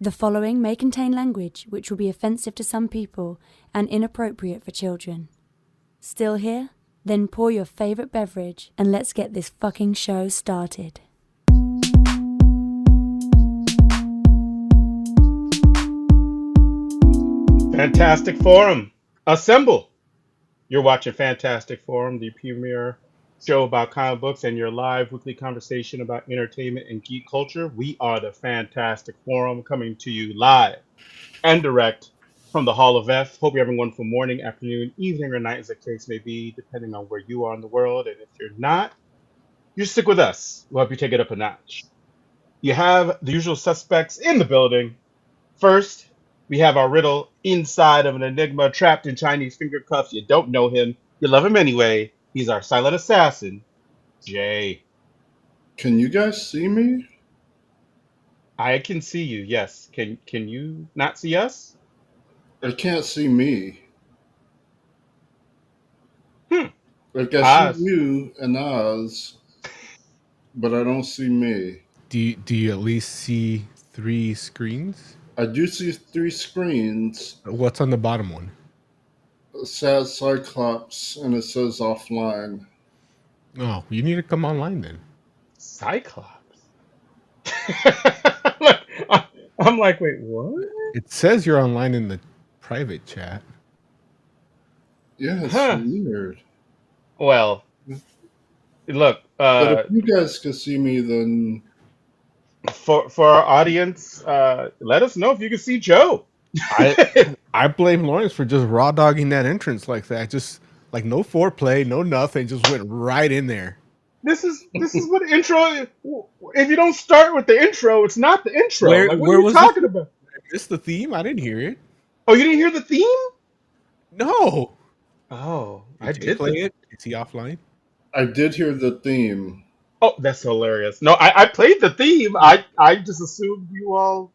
The following may contain language which will be offensive to some people and inappropriate for children. Still here? Then pour your favorite beverage and let's get this fucking show started. Fantastic Forum, assemble! You're watching Fantastic Forum, the premier show about comic books and your live weekly conversation about entertainment and geek culture. We are the Fantastic Forum, coming to you live and direct from the Hall of F. Hope you're having a wonderful morning, afternoon, evening, or night, as the case may be, depending on where you are in the world. And if you're not, you stick with us. We'll help you take it up a notch. You have the usual suspects in the building. First, we have our riddle inside of an enigma trapped in Chinese finger cuffs. You don't know him. You love him anyway. He's our silent assassin, Jay. Can you guys see me? I can see you, yes. Can you not see us? I can't see me. Hmm. Like I see Oz. you and Oz, but I don't see me. Do you at least see 3 screens? I do see 3 screens. What's on the bottom one? It says Cyclops and it says offline. Oh, you need to come online then. Cyclops. Look, I'm like, wait, what? It says you're online in the private chat. Yeah, it's Huh. weird. Well, look, But if you guys can see me, then for our audience, let us know if you can see Joe. I blame Lawrence for just raw dogging that entrance like that. Just like no foreplay, no nothing, just went right in there. This is what intro. If you don't start with the intro, it's not the intro. Where Like, what are you was talking about? Is the theme? I didn't hear it. Oh, you didn't hear the theme? No. Oh, I Did you did play it? Is he offline? I did hear the theme. Oh, that's hilarious. No, I played the theme. I just assumed you all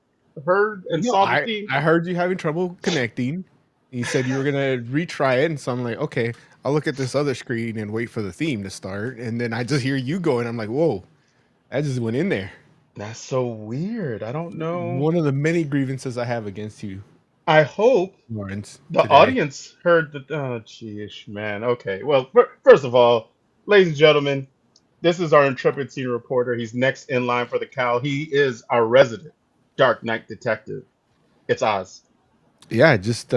heard and saw the theme. I heard you having trouble connecting. You said you were gonna retry it, and so I'm like, okay, I'll look at this other screen and wait for the theme to start. And then I just hear you going. I'm like, whoa, I just went in there. That's so weird. I don't know. One of the many grievances I have against you, I hope Lawrence. the today. audience heard the. Oh, geez, man. Okay. Well, first of all, ladies and gentlemen, this is our intrepid senior reporter. He's next in line for the cowl. He is our resident Dark Knight detective. It's Oz. Yeah, I just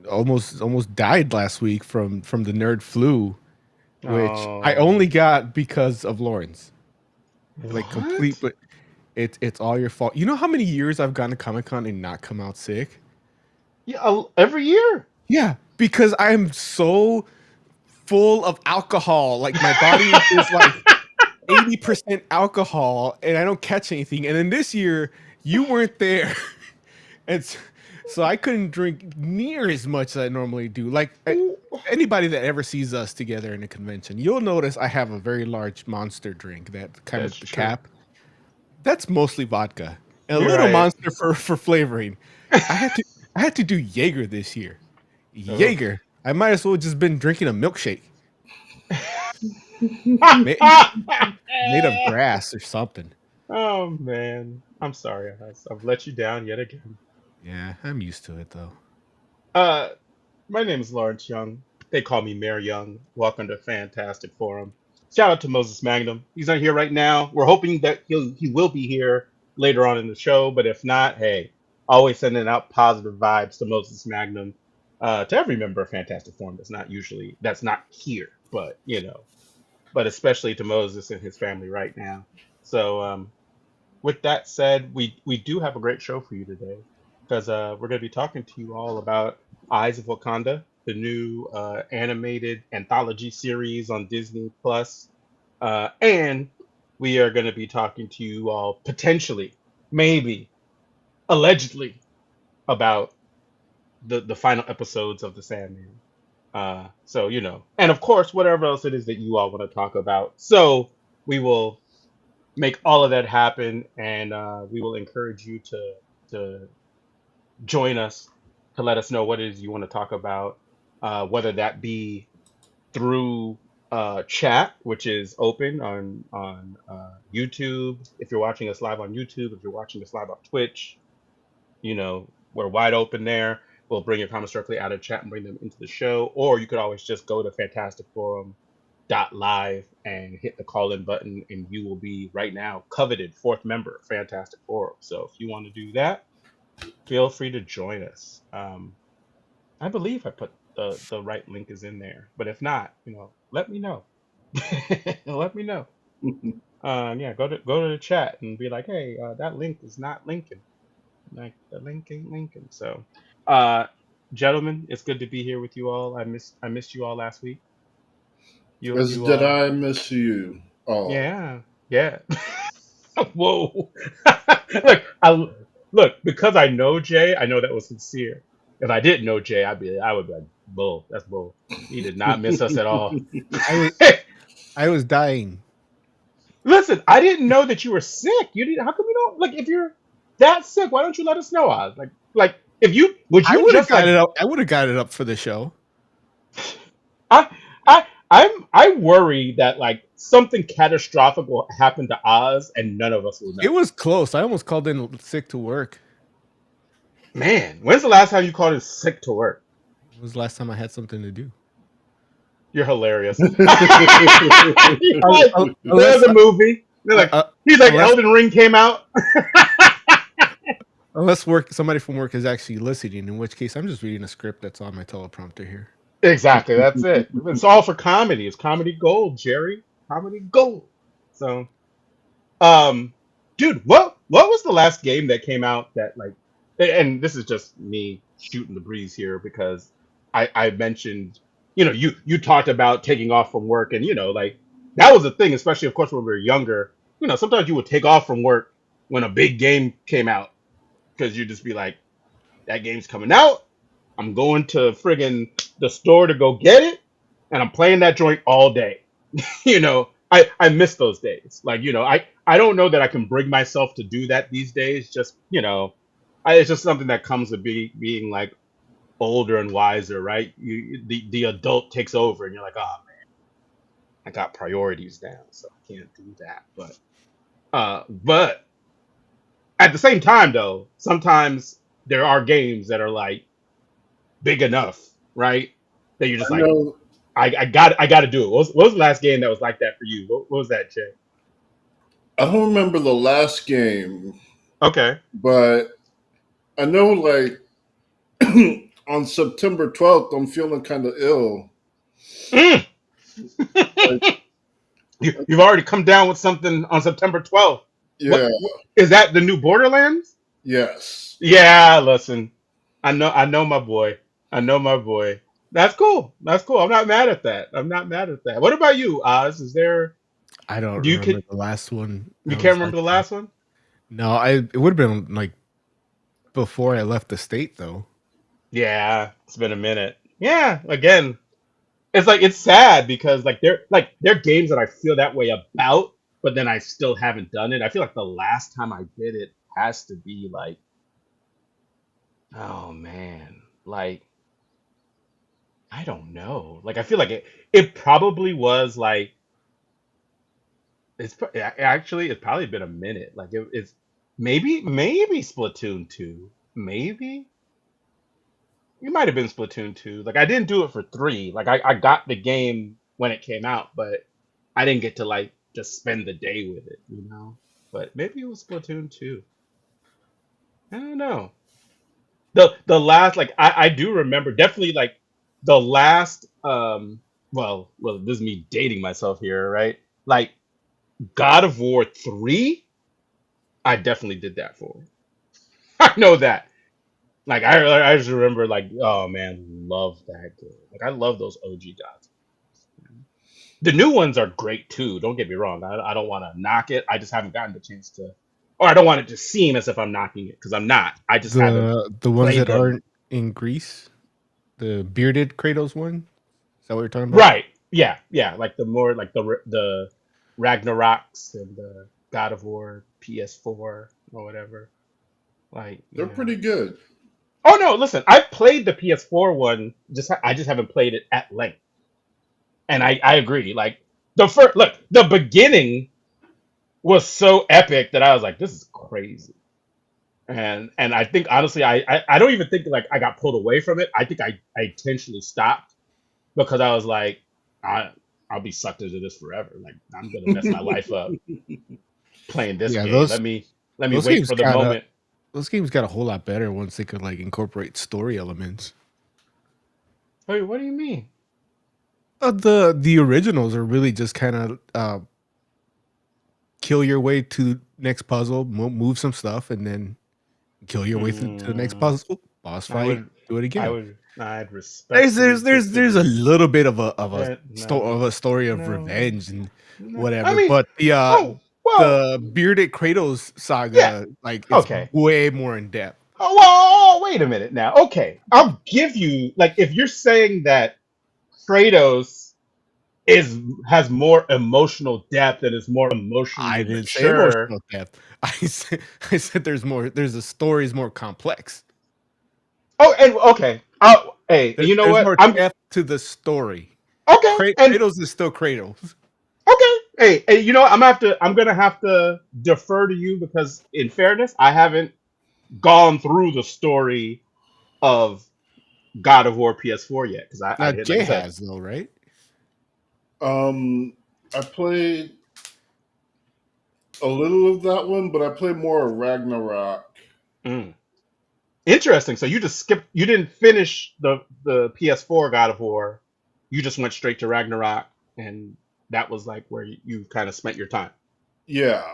almost died last week from the nerd flu, which I only got because of Lawrence. Like What? complete, but it's all your fault. You know how many years I've gone to Comic-Con and not come out sick? Yeah, every year. Yeah, because I am so full of alcohol. Like my body is like 80% alcohol, and I don't catch anything. And then this year, you weren't there, and so I couldn't drink near as much as I normally do. Like anybody that ever sees us together in a convention, you'll notice I have a very large monster drink that kind of the cap. That's mostly vodka and a little monster for flavoring. I had to do Jaeger this year. Jaeger. I might as well just been drinking a milkshake. made of grass or something. Oh man, I'm sorry. I've let you down yet again. Yeah, I'm used to it though. My name is Lawrence Young. They call me Mayor Young. Welcome to Fantastic Forum. Shout out to Moses Magnum. He's not here right now. We're hoping that he will be here later on in the show, but if not, hey, always sending out positive vibes to Moses Magnum, to every member of Fantastic Forum that's not here, but but especially to Moses and his family right now. So with that said, we do have a great show for you today because we're going to be talking to you all about Eyes of Wakanda, the new animated anthology series on Disney Plus, and we are going to be talking to you all potentially, maybe, allegedly, about the final episodes of the Sandman. So and of course, whatever else it is that you all want to talk about. So we will make all of that happen, and we will encourage you to join us to let us know what it is you want to talk about, whether that be through chat, which is open on YouTube. If you're watching us live on YouTube, if you're watching us live on Twitch, we're wide open there. We'll bring your comments directly out of chat and bring them into the show. Or you could always just go to fantasticforum.live and hit the call in button, and you will be right now coveted fourth member of Fantastic Forum. So if you want to do that, feel free to join us. I believe I put the right link is in there, but if not, let me know. Let me know. Yeah, go to the chat and be like, hey, that link is not linking. Like the link ain't linking. So, uh, gentlemen, it's good to be here with you all. I missed you all last week. You As you did I miss you all. Yeah, yeah. Whoa. Look, look, because I know Jay, I know that was sincere. If I didn't know Jay, I would be like, bull. That's bull. He did not miss us at all. I was dying. Listen, I didn't know that you were sick. You didn't. How come you don't like if you're that sick? Why don't you let us know? Oz? Like if you would I you would have just got like it up. I would have got it up for the show. I I worry that like something catastrophic will happen to Oz and none of us will It know. was close. I almost called in sick to work. Man, when's the last time you called in sick to work? It was the last time I had something to do. You're hilarious. He's Un- like, un- there's unless, a movie. They're like, he's like, unless, Elden Ring came out. unless somebody from work is actually listening, in which case I'm just reading a script that's on my teleprompter here. Exactly, that's it. It's all for comedy. It's comedy gold, Jerry. Comedy gold. So, um, dude, what was the last game that came out that like, and this is just me shooting the breeze here because I mentioned, you talked about taking off from work, and like that was a thing, especially of course when we were younger. Sometimes you would take off from work when a big game came out because you'd just be like, that game's coming out. I'm going to friggin' the store to go get it, and I'm playing that joint all day. I miss those days. Like, I don't know that I can bring myself to do that these days. Just, it's just something that comes with being like older and wiser, right? The adult takes over, and you're like, oh man, I got priorities now, so I can't do that. But at the same time, though, sometimes there are games that are like big enough, right? That you're I just like, know. I got to do it. What was the last game that was like that for you? What was that, Jay? I don't remember the last game, Okay. but I know like on September 12th, I'm feeling kind of ill. Mm. Like, You've already come down with something on September 12th. yeah, What is that? The new Borderlands? yes. Yeah, listen. I know my boy. I know my boy. That's cool. That's cool. I'm not mad at that. I'm not mad at that. What about you, Oz? Is there I don't do you remember can the last one. you That can't was like remember the that. last one? No, it would have been like before I left the state, though. Yeah, it's been a minute. Yeah, again, it's like it's sad because they're games that I feel that way about, but then I still haven't done it. I feel like the last time I did it has to be like, oh man, like I don't know. Like I feel like it probably was like actually it's probably been a minute. Like it's maybe Splatoon 2. Maybe it might have been Splatoon 2. Like I didn't do it for 3. Like I got the game when it came out, but I didn't get to like just spend the day with it. But maybe it was Splatoon 2. I don't know. The last like I do remember definitely like the last well this is me dating myself here, right? Like God of War 3, I definitely did that for. I know that. Like I just remember like, oh man, love that game. Like I love those OG gods. The new ones are great too. Don't get me wrong. I don't want to knock it. I just haven't gotten the chance to, or I don't want it to seem as if I'm knocking it because I'm not. I just haven't The ones played that them. aren't in Greece, the bearded Kratos one. Is that what you're talking about? Right. Yeah. Yeah. Like the more like the Ragnaroks and the God of War PS4 or whatever. Like They're pretty good. Oh no, listen. I played the PS4 one. I just haven't played it at length. And I agree. Like the beginning was so epic that I was like, this is crazy. And I think honestly, I don't even think like I got pulled away from it. I think I intentionally stopped because I was like, I I'll be sucked into this forever. Like I'm gonna mess my life up playing this Yeah, game. Let me those wait games for the kind of moment. those games got a whole lot better once they could like incorporate story elements. Wait, what do you mean? The originals are really just kind of kill your way to next puzzle, move some stuff, and then kill your way to the next Mm, puzzle, boss I fight, would do it again. I'd There's respectfully there's there's there's a disagree. little bit of No, a story of no, revenge and no. I whatever, mean, but oh well, the bearded Kratos yeah, saga like it's okay. way more in depth. Oh well, wait a minute now. Okay, I'll give you like if you're saying that Kratos is has more emotional depth and is more I emotionally didn't say mature. emotional depth. I said there's more. There's the story is more complex. Oh, and okay. Oh, hey, you know There's what? more I'm depth to the story. okay, and Kratos is still Kratos. okay. Hey, you know what? I'm gonna have to defer to you because, in fairness, I haven't gone through the story of God of War PS4 yet because I Now did, like Jay I said. has though, right? I played a little of that one, but I played more of Ragnarok. Mm. Interesting. So you just skipped. You didn't finish the PS4 God of War. You just went straight to Ragnarok, and that was like where you kind of spent your time. Yeah,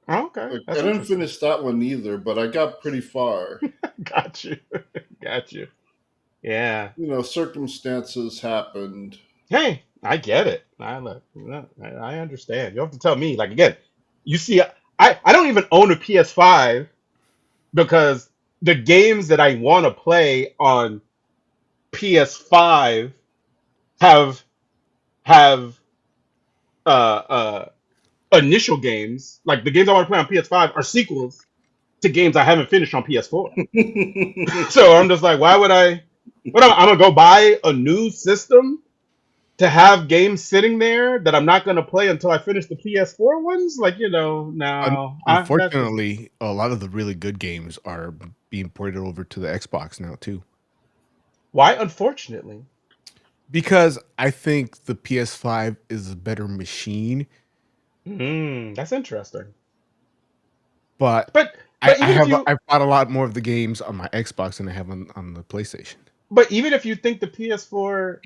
Oh, okay, like I that's didn't interesting. finish that one either, but I got pretty far. Got you. Got you. Yeah. You know, circumstances happened. Hey, I get it. I look. I understand. You don't have to tell me. Like again, you see, I don't even own a PS5 because the games that I want to play on PS5 have have uh initial games. Like the games I want to play on PS5 are sequels to games I haven't finished on PS4. So I'm just like, why would I? What I'm gonna go buy a new system to have games sitting there that I'm not gonna play until I finish the PS4 ones? Like, no, that's just Unfortunately, a lot of the really good games are being ported over to the Xbox now too. why. Unfortunately, Because I think the PS5 is a better machine, that's interesting. but But but even if you I've bought a lot more of the games on my Xbox than I have on the PlayStation. but even if you think the PS4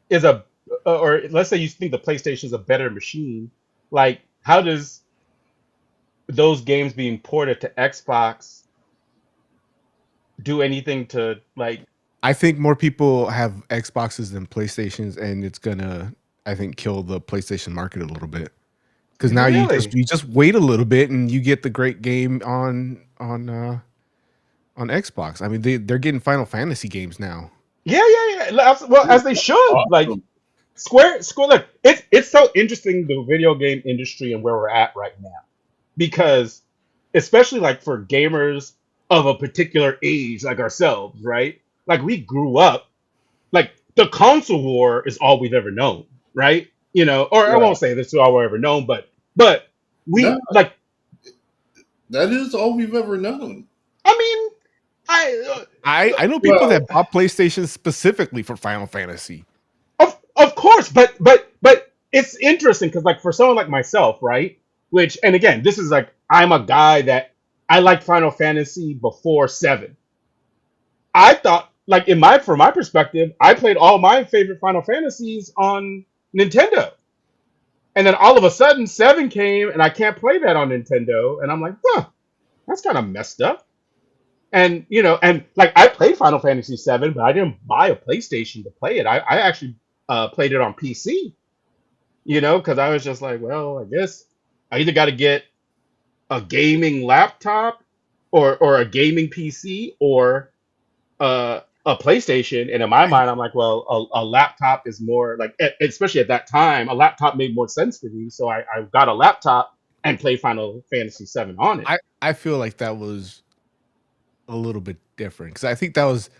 is a or let's say you think the PlayStation is a better machine, like how does those games being ported to Xbox do anything to like I think more people have Xboxes than PlayStations, and it's gonna, I think, kill the PlayStation market a little bit. Because now really? you just wait a little bit and you get the great game on Xbox. I mean, they're getting Final Fantasy games now. Yeah. Well, as they should. Like Awesome. Square. Look, it's so interesting the video game industry and where we're at right now because, especially like for gamers of a particular age like ourselves, right? Like we grew up like the console war is all we've ever known, right? Or I Yeah. won't say this is all we've ever known, but No, we like. that is all we've ever known. I mean, I I know people Well, that bought PlayStation specifically for Final Fantasy. of course, but it's interesting because like for someone like myself, right? Which and again, this is like I'm a guy that I like Final Fantasy before 7. I thought like in my from my perspective, I played all my favorite Final Fantasies on Nintendo. And then all of a sudden 7 came and I can't play that on Nintendo and I'm like, "Huh, that's kind of messed up." And and like I played Final Fantasy 7, but I didn't buy a PlayStation to play it. I actually played it on PC, because I was just like, well, I guess I either got to get a gaming laptop or a gaming PC or a PlayStation. And in my mind, I'm like, well, a laptop is more like, especially at that time, a laptop made more sense for me. So I got a laptop and played Final Fantasy 7 on it. I feel like that was a little bit different because I think that was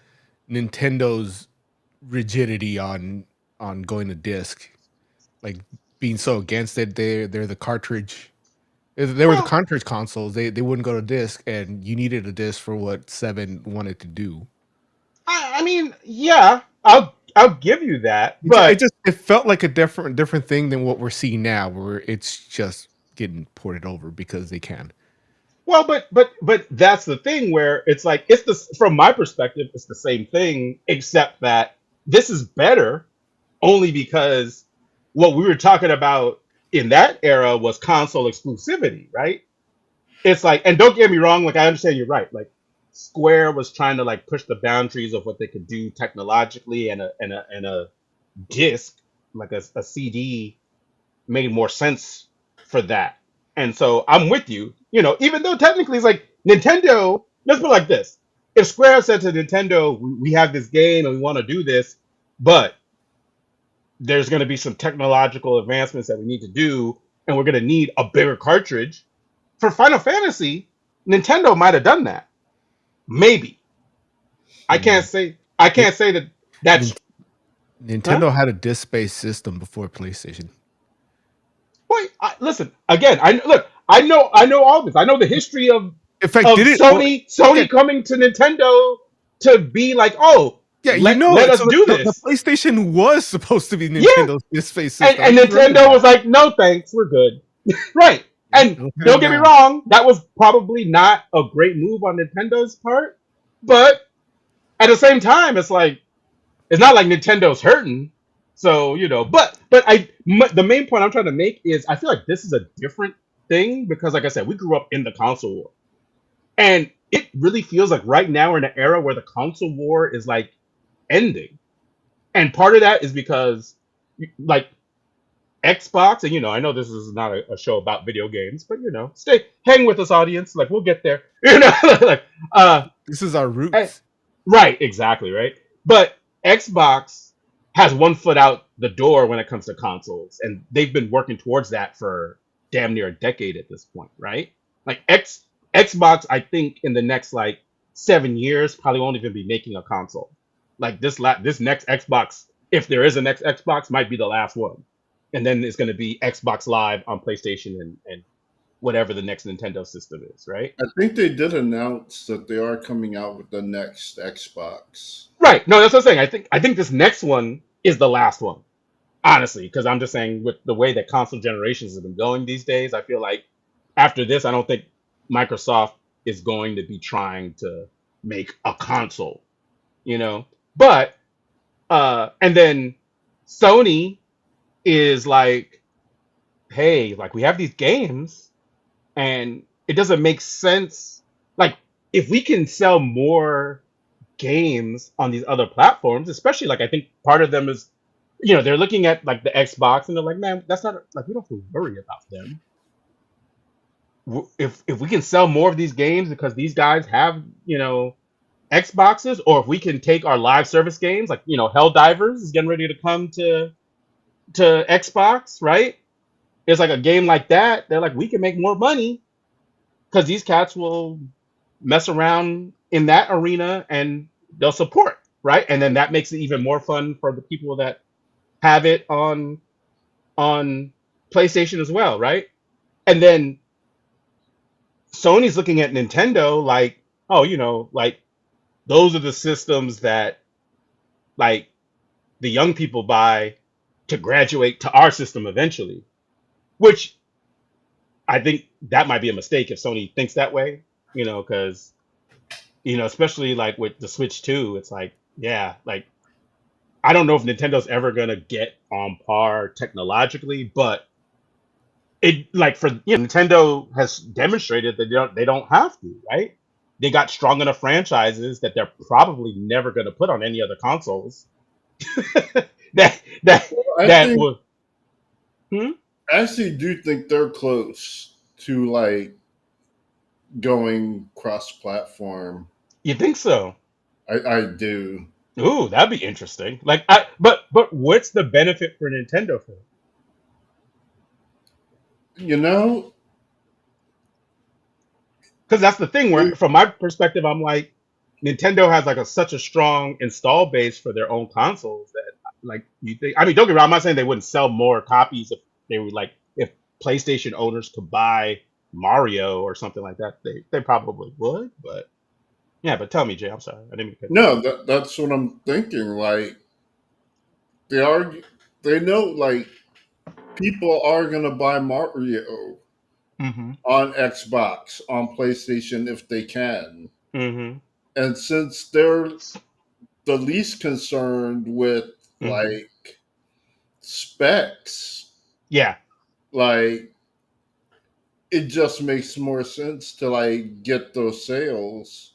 Nintendo's rigidity on going to disc, like being so against it. They're the cartridge. They were the Well, cartridge consoles. They wouldn't go to disc, and you needed a disc for what 7 wanted to do. I mean, yeah, I'll give you that, It but just it felt like a different thing than what we're seeing now, where it's just getting ported over because they can. well, but that's the thing where it's like it's the from my perspective, it's the same thing, except that this is better only because what we were talking about in that era was console exclusivity, right? It's like, and don't get me wrong, like I understand you're right. Like Square was trying to like push the boundaries of what they could do technologically, and a disc, like a CD, made more sense for that. And so I'm with you. You know, even though technically it's like Nintendo. Let's put it like this: if Square said to Nintendo, "We have this game and we want to do this, but there's going to be some technological advancements that we need to do, and we're going to need a bigger cartridge for Final Fantasy," Nintendo might have done that. Maybe. I can't Mm. say. I Ni- can't say that. That's Nin- huh. Nintendo had a disc-based system before PlayStation. Wait. Listen again. I look. I know all this. I know the history In fact, of did it? Well, Sony. yeah, Sony coming to Nintendo to be like, oh, yeah, let us so do the this. PlayStation was supposed to be Yeah. Nintendo's disc-based And, system. I and do remember Nintendo that. was like, no thanks, we're good. Right. Yep, And it'll turn don't get me down. wrong, that was probably not a great move on Nintendo's part. But at the same time, it's like it's not like Nintendo's hurting. So, the main point I'm trying to make is I feel like this is a different thing because like I said, we grew up in the console war. And it really feels like right now we're in an era where the console war is like ending. And part of that is because like Xbox, and I know this is not a show about video games, but hang with us, audience. Like we'll get there. Like This is our eh, roots. right, exactly, right. But Xbox has one foot out the door when it comes to consoles, and they've been working towards that for damn near a decade at this point, right? Like Xbox, I think in the next like 7 years probably won't even be making a console. Like this next Xbox, if there is a next Xbox, might be the last one, and then it's going to be Xbox Live on PlayStation and whatever the next Nintendo system is, right? I think they did announce that they are coming out with the next Xbox. Right. No, that's what I'm saying. I think this next one is the last one, honestly, because I'm just saying with the way that console generations have been going these days, I feel like after this, I don't think Microsoft is going to be trying to make a console, you know. But and then Sony is like, hey, like we have these games, and it doesn't make sense. Like if we can sell more games on these other platforms, especially like I think part of them is, they're looking at like the Xbox and they're like, man, that's not like we don't have to worry about them. If we can sell more of these games because these guys have Xboxes, or if we can take our live service games like Helldivers is getting ready to come to Xbox, right? It's like a game like that. They're like, we can make more money because these cats will mess around in that arena and they'll support, right? And then that makes it even more fun for the people that have it on PlayStation as well, right? And then Sony's looking at Nintendo like, oh, like those are the systems that like the young people buy to graduate to our system eventually, which I think that might be a mistake if Sony thinks that way, because especially like with the Switch 2, it's like, yeah, like I don't know if Nintendo's ever gonna get on par technologically, but it like for Nintendo has demonstrated that they don't have to, right? They got strong enough franchises that they're probably never gonna put on any other consoles. that that Well, that would. Hmm? I actually do think they're close to like going cross-platform. You think so? I do. Ooh, that'd be interesting. Like, but what's the benefit for Nintendo for it? You know, Because that's the thing where they, from my perspective I'm like Nintendo has like such a strong install base for their own consoles that like you think, I mean, don't get me wrong, I'm not saying they wouldn't sell more copies if they were like if PlayStation owners could buy Mario or something like that, they probably would. But yeah, but tell me, Jay, I'm sorry, I didn't mean to cut you off. No, that's what I'm thinking. Like they are, they know like people are gonna buy Mario Mm-hmm. on Xbox, on PlayStation if they can. Mm-hmm. And since they're the least concerned with Mm-hmm. like specs, Yeah, like it just makes more sense to like get those sales,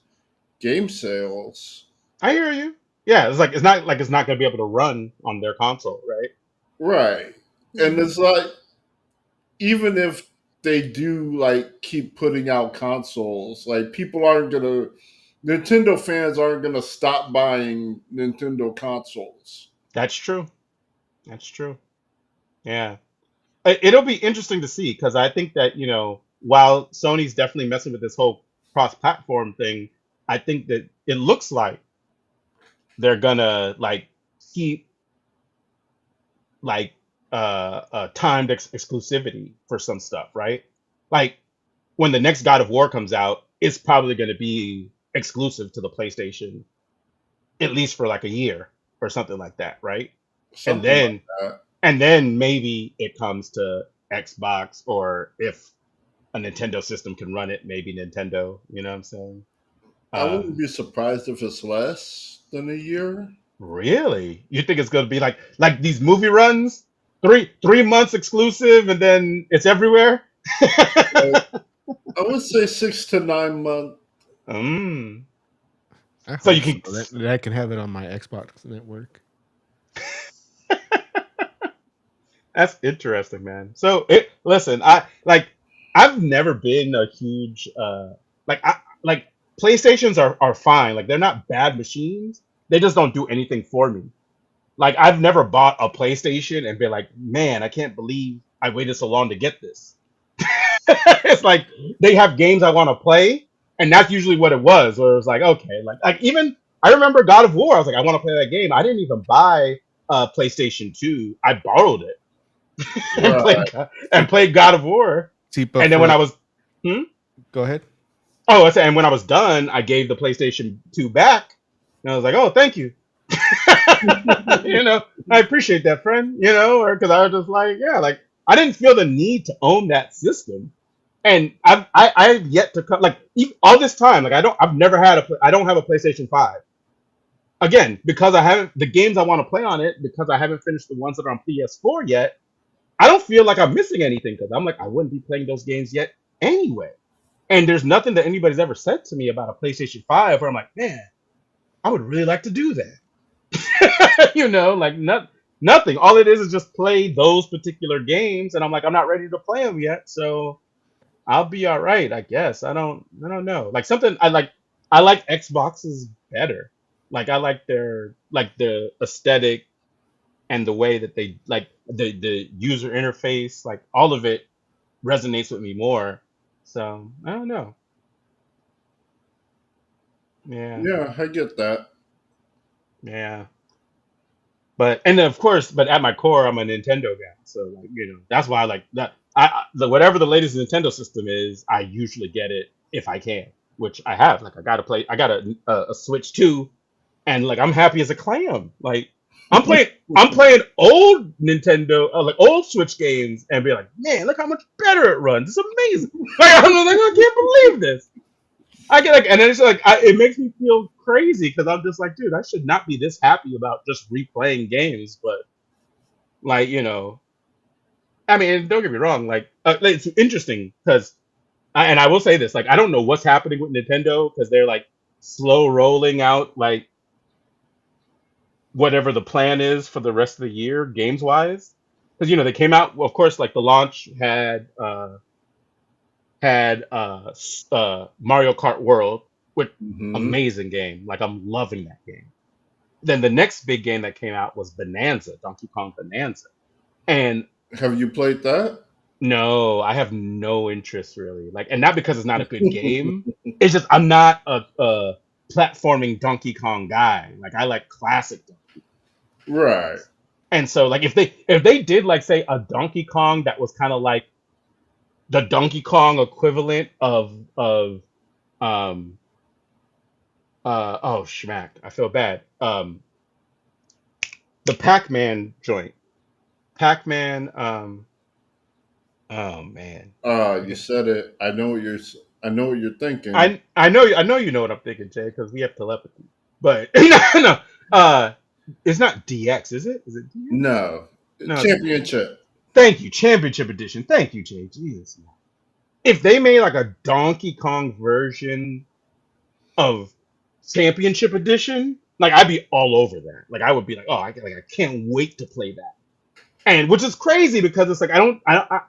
game sales. I hear you. Yeah, it's not gonna be able to run on their console, right? Right. And Mm-hmm. it's like even if they do like keep putting out consoles, like people aren't gonna Nintendo fans aren't gonna stop buying Nintendo consoles. That's true. That's true. Yeah. It'll be interesting to see because I think that, while Sony's definitely messing with this whole cross-platform thing, I think that it looks like they're gonna like keep like timed exclusivity for some stuff, right? Like when the next God of War comes out, it's probably gonna be exclusive to the PlayStation at least for like a year or something like that, right? And Something like then that. and then maybe it comes to Xbox, or if a Nintendo system can run it, maybe Nintendo. You know what I'm saying? I wouldn't Um, be surprised if it's less than a year. really? You think it's going to be like these movie runs, 3 months exclusive, and then it's everywhere? Like, I would say 6 to 9 months. mm. I So you hope so. can. That I can have it on my Xbox network. That's interesting, man. So listen, I've never been a huge like PlayStations are fine. Like they're not bad machines. They just don't do anything for me. Like I've never bought a PlayStation and been like, man, I can't believe I waited so long to get this. It's like they have games I want to play, and that's usually what it was. Where it was like, okay, like even I remember God of War. I was like, I want to play that game. I didn't even buy PlayStation 2. I borrowed it and Right. played God of War. See, but And then when for I was hmm? go ahead. Oh, I said, and when I was done, I gave the PlayStation 2 back, and I was like, oh, thank you. I appreciate that, friend. Or because I was just like, yeah, like I didn't feel the need to own that system, and I've yet to come like all this time, like I've never had I don't have a PlayStation 5. Again, because I haven't the games I want to play on it, because I haven't finished the ones that are on PS4 yet. I don't feel like I'm missing anything because I'm like I wouldn't be playing those games yet anyway. And there's nothing that anybody's ever said to me about a PlayStation 5 where I'm like, man, I would really like to do that. Like nothing. All it is just play those particular games, and I'm like, I'm not ready to play them yet, so I'll be all right, I guess. I don't know. Like something I like Xboxes better. Like I like their like the aesthetic and the way that they like the user interface, like all of it resonates with me more. So I don't know. Yeah, Yeah, I get that. yeah. But and then of course, but at my core, I'm a Nintendo guy. So like that's why I like that. Whatever the latest Nintendo system is, I usually get it if I can, which I have. Like I got a Switch 2, and like I'm happy as a clam. Like I'm playing old Nintendo, like old Switch games, and be like, man, look how much better it runs. It's amazing. Like I'm like, I can't believe this. I get like, and then it's like, it makes me feel crazy because I'm just like, dude, I should not be this happy about just replaying games, but like, I mean, don't get me wrong, like, it's interesting because, and I will say this, like, I don't know what's happening with Nintendo because they're like slow rolling out like whatever the plan is for the rest of the year, games wise, because they came out, well, of course, like the launch had Mario Kart World, which Hmm. amazing game. Like I'm loving that game. Then the next big game that came out was Bonanza, Donkey Kong Bonanza. And Have you played that? no, I have no interest really. Like, and not because it's not a good game. It's just I'm not a platforming Donkey Kong guy. Like I like classic Donkey Kong Right. games. And so like if they did like say a Donkey Kong that was kind of like the Donkey Kong equivalent of oh schmack, I feel bad. The Pac-Man joint. Pac-Man oh man. You Okay. said it. I know what you're thinking. I know you know what I'm thinking, Jay, because we have telepathy. But no, no. It's not DX, is it? Is it DX? No, No, it's championship. thank you, Championship Edition. Thank you, Jay. Jesus. If they made like a Donkey Kong version of Championship Edition, like I'd be all over that. Like I would be like, oh, I can't wait to play that. And which is crazy because it's like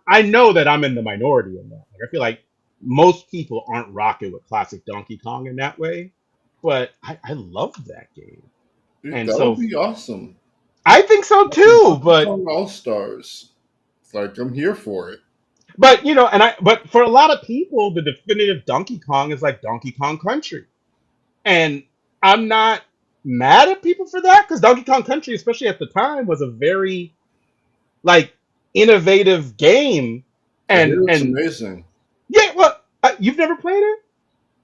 I know that I'm in the minority in that. Like I feel like most people aren't rocking with classic Donkey Kong in that way, but I love that game, Dude, and that would so be awesome. I think so too. Donkey But Kong All Stars. It's like I'm here for it. but you know, but for a lot of people, the definitive Donkey Kong is like Donkey Kong Country, and I'm not mad at people for that because Donkey Kong Country, especially at the time, was a very like innovative game, I hear it's and amazing. yeah, well, you've never played it?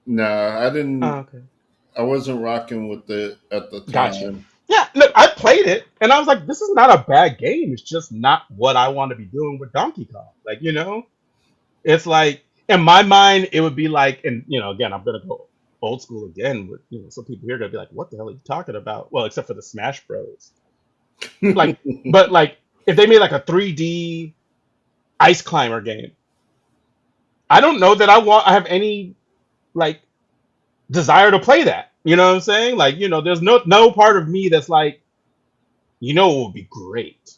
Nah, I didn't. Okay, I wasn't rocking with it at the gotcha. time. Yeah, look, I played it, and I was like, this is not a bad game. It's just not what I want to be doing with Donkey Kong. Like, you know, it's like in my mind, it would be like, and you know, again, I'm gonna go old school again. With you know, some people here are gonna be like, what the hell are you talking about? Well, except for the Smash Bros. Like, but like, if they made like a 3D Ice Climber game, I don't know that I have any like desire to play that. You know what I'm saying? Like, you know, there's no part of me that's like, you know, it would be great.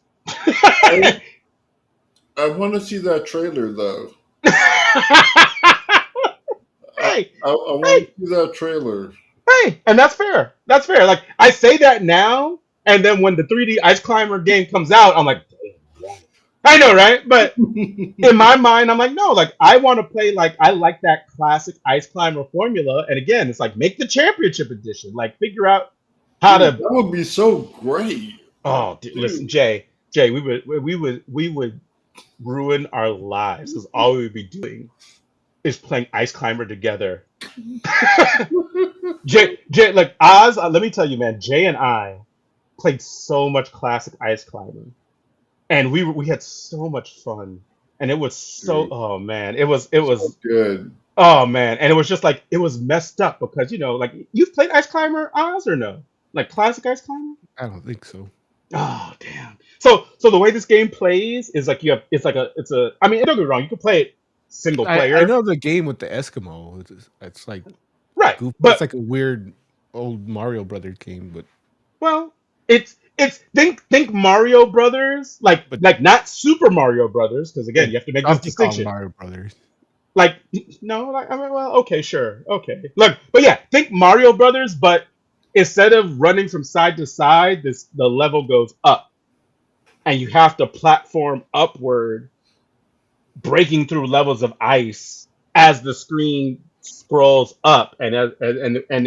I want to see that trailer though. Hey, I want to hey, see that trailer. hey, and that's fair. That's fair. Like I say that now, and then when the 3D Ice Climber game comes out, I'm like, damn, yeah. I know, right? But in my mind, I'm like, no, like I want to play like I like that classic Ice Climber formula. And again, it's like make the championship edition. Like figure out how Dude, to. that would be so great. Oh, dude, listen, Dude. Jay, we would ruin our lives because all we would be doing is playing Ice Climber together. Jay, like Oz, let me tell you, man, Jay and I played so much classic Ice Climber, and we had so much fun, and it was so, Dude, oh man, it was so good. oh man, and it was just like it was messed up because you know, like you've played Ice Climber, Oz, or no, like classic Ice Climber. I don't think so. Oh damn. So the way this game plays is like you have it's a I mean don't get me wrong, you can play it single I player. know the game with the Eskimo. It's like Right. goof. It's But like a weird old Mario Brothers game, well, it's think Mario Brothers, but like not Super Mario Brothers, because yeah, again you have to make this Donkey Kong distinction. Mario Brothers. Like no, like I mean well, okay, sure. Okay. Look, but yeah, think Mario Brothers, but instead of running from side to side, the level goes up and you have to platform upward breaking through levels of ice as the screen scrolls up, and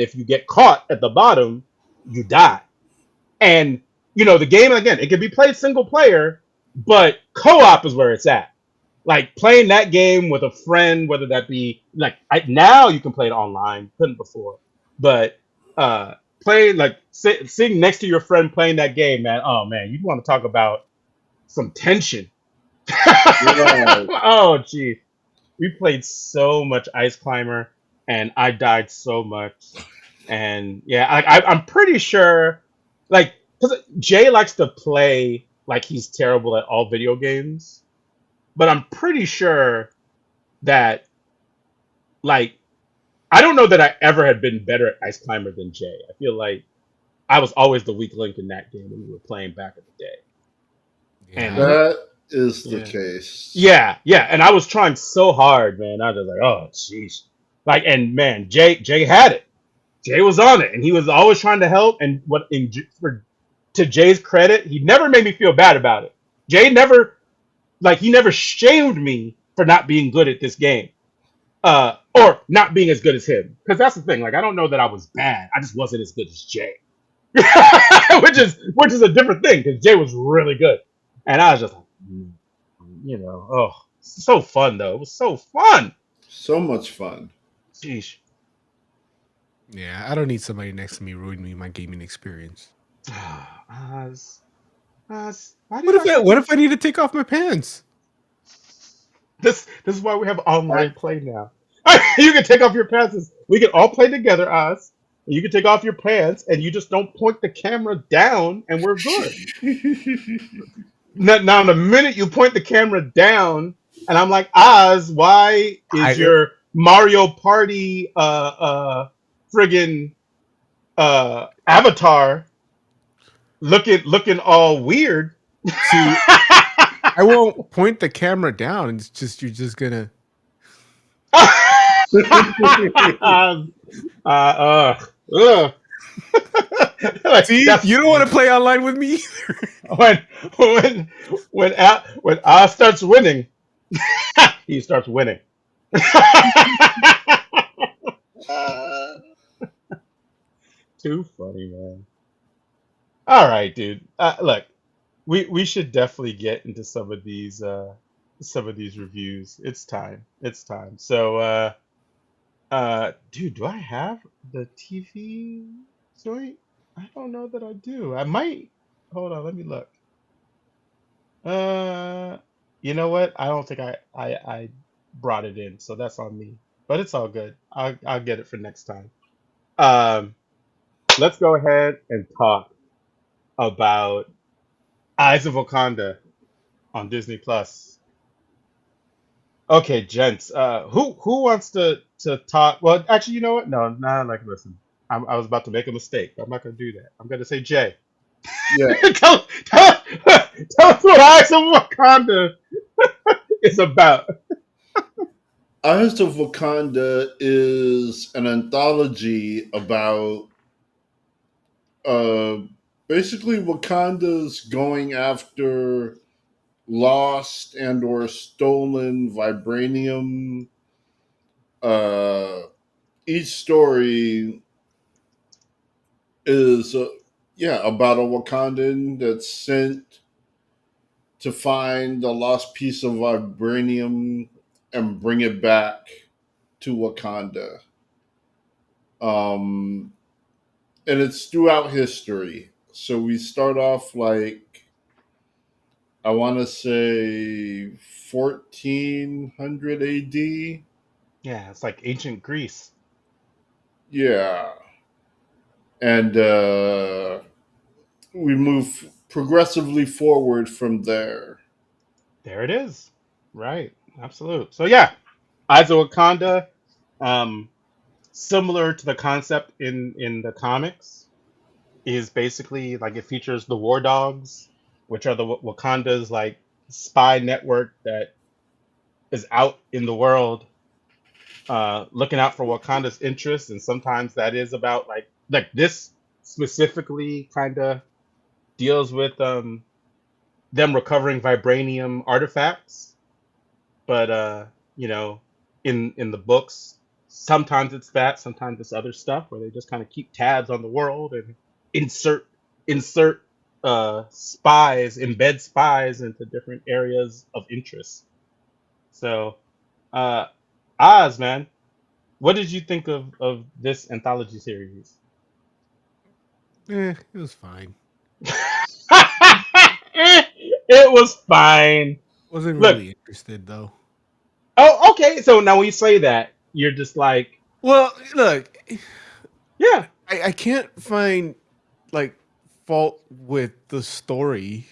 if you get caught at the bottom, you die. And you know the game again, it can be played single player, but co-op is where it's at. Like playing that game with a friend, whether that be like now you can play it online, couldn't before, but playing like sitting next to your friend playing that game, man. Oh man, you want to talk about some tension? Right. Oh gee, we played so much Ice Climber, and I died so much. And yeah, I'm pretty sure, like, because Jay likes to play like he's terrible at all video games, but I'm pretty sure that, like, I don't know that I ever had been better at Ice Climber than Jay. I feel like I was always the weak link in that game when we were playing back in the day. Yeah, I And don't. That is the Yeah, case. yeah, and I was trying so hard, man. I was just like, oh, jeez. Like, and man, Jay had it. Jay was on it, and he was always trying to help. And to Jay's credit, he never made me feel bad about it. Jay never he never shamed me for not being good at this game, or not being as good as him. Because that's the thing. Like, I don't know that I was bad. I just wasn't as good as Jay, which is a different thing. Because Jay was really good, and I was just like, you know, oh. So fun though. It was so fun. So much fun. Sheesh. Yeah, I don't need somebody next to me ruining my gaming experience. Oz, Oz, why do you act What like if I need to take off my pants? this is why we have online I- play now. You can take off your pants. We can all play together, Oz. You can take off your pants, and you just don't point the camera down, and we're good. Now, the minute you point the camera down, and I'm like, Oz, why is I your Mario Party friggin' avatar looking all weird? see. I won't point the camera down. It's just you're just gonna. Ugh. Like, See, that's you don't want to play online with me either. when when Oz starts winning, he starts winning. Too funny, man. All right, dude. Look, we should definitely get into some of these reviews. It's time. It's time. So dude, do I have the TV joint? I don't know that I do. I might. Hold on, let me look. Uh, you know what? I don't think I brought it in, so that's on me. But it's all good. I'll get it for next time. Um, let's go ahead and talk about Eyes of Wakanda on Disney Plus. Okay, gents. Who wants to talk? Well, actually, you know what? No, nah, like listen. I was about to make a mistake. I'm not gonna do that. I'm gonna say Jay. yeah. Tell us what Eyes of Wakanda is about. Eyes of Wakanda is an anthology about uh, basically Wakanda's going after lost and or stolen vibranium. Uh, each story is yeah, about a Wakandan that's sent to find the lost piece of vibranium and bring it back to Wakanda. Um, and it's throughout history. So we start off like I want to say 1400 AD. Yeah, it's like ancient Greece. Yeah, and we move progressively forward from there. There it is. Right. Absolute. So yeah, Eyes of Wakanda. Um, similar to the concept in the comics, is basically like it features the War Dogs, which are the Wakanda's like spy network that is out in the world, looking out for Wakanda's interests, and sometimes that is about like this specifically kind of deals with them recovering vibranium artifacts, but you know, in the books, sometimes it's that, sometimes it's other stuff where they just kind of keep tabs on the world and insert insert spies, embed spies into different areas of interest. So, uh, Oz, man, what did you think of this anthology series? It was fine. It was fine. Wasn't Look, really interested though. oh, okay. So now when you say that, you're just like, Well, look, yeah, I can't find like fault with the story,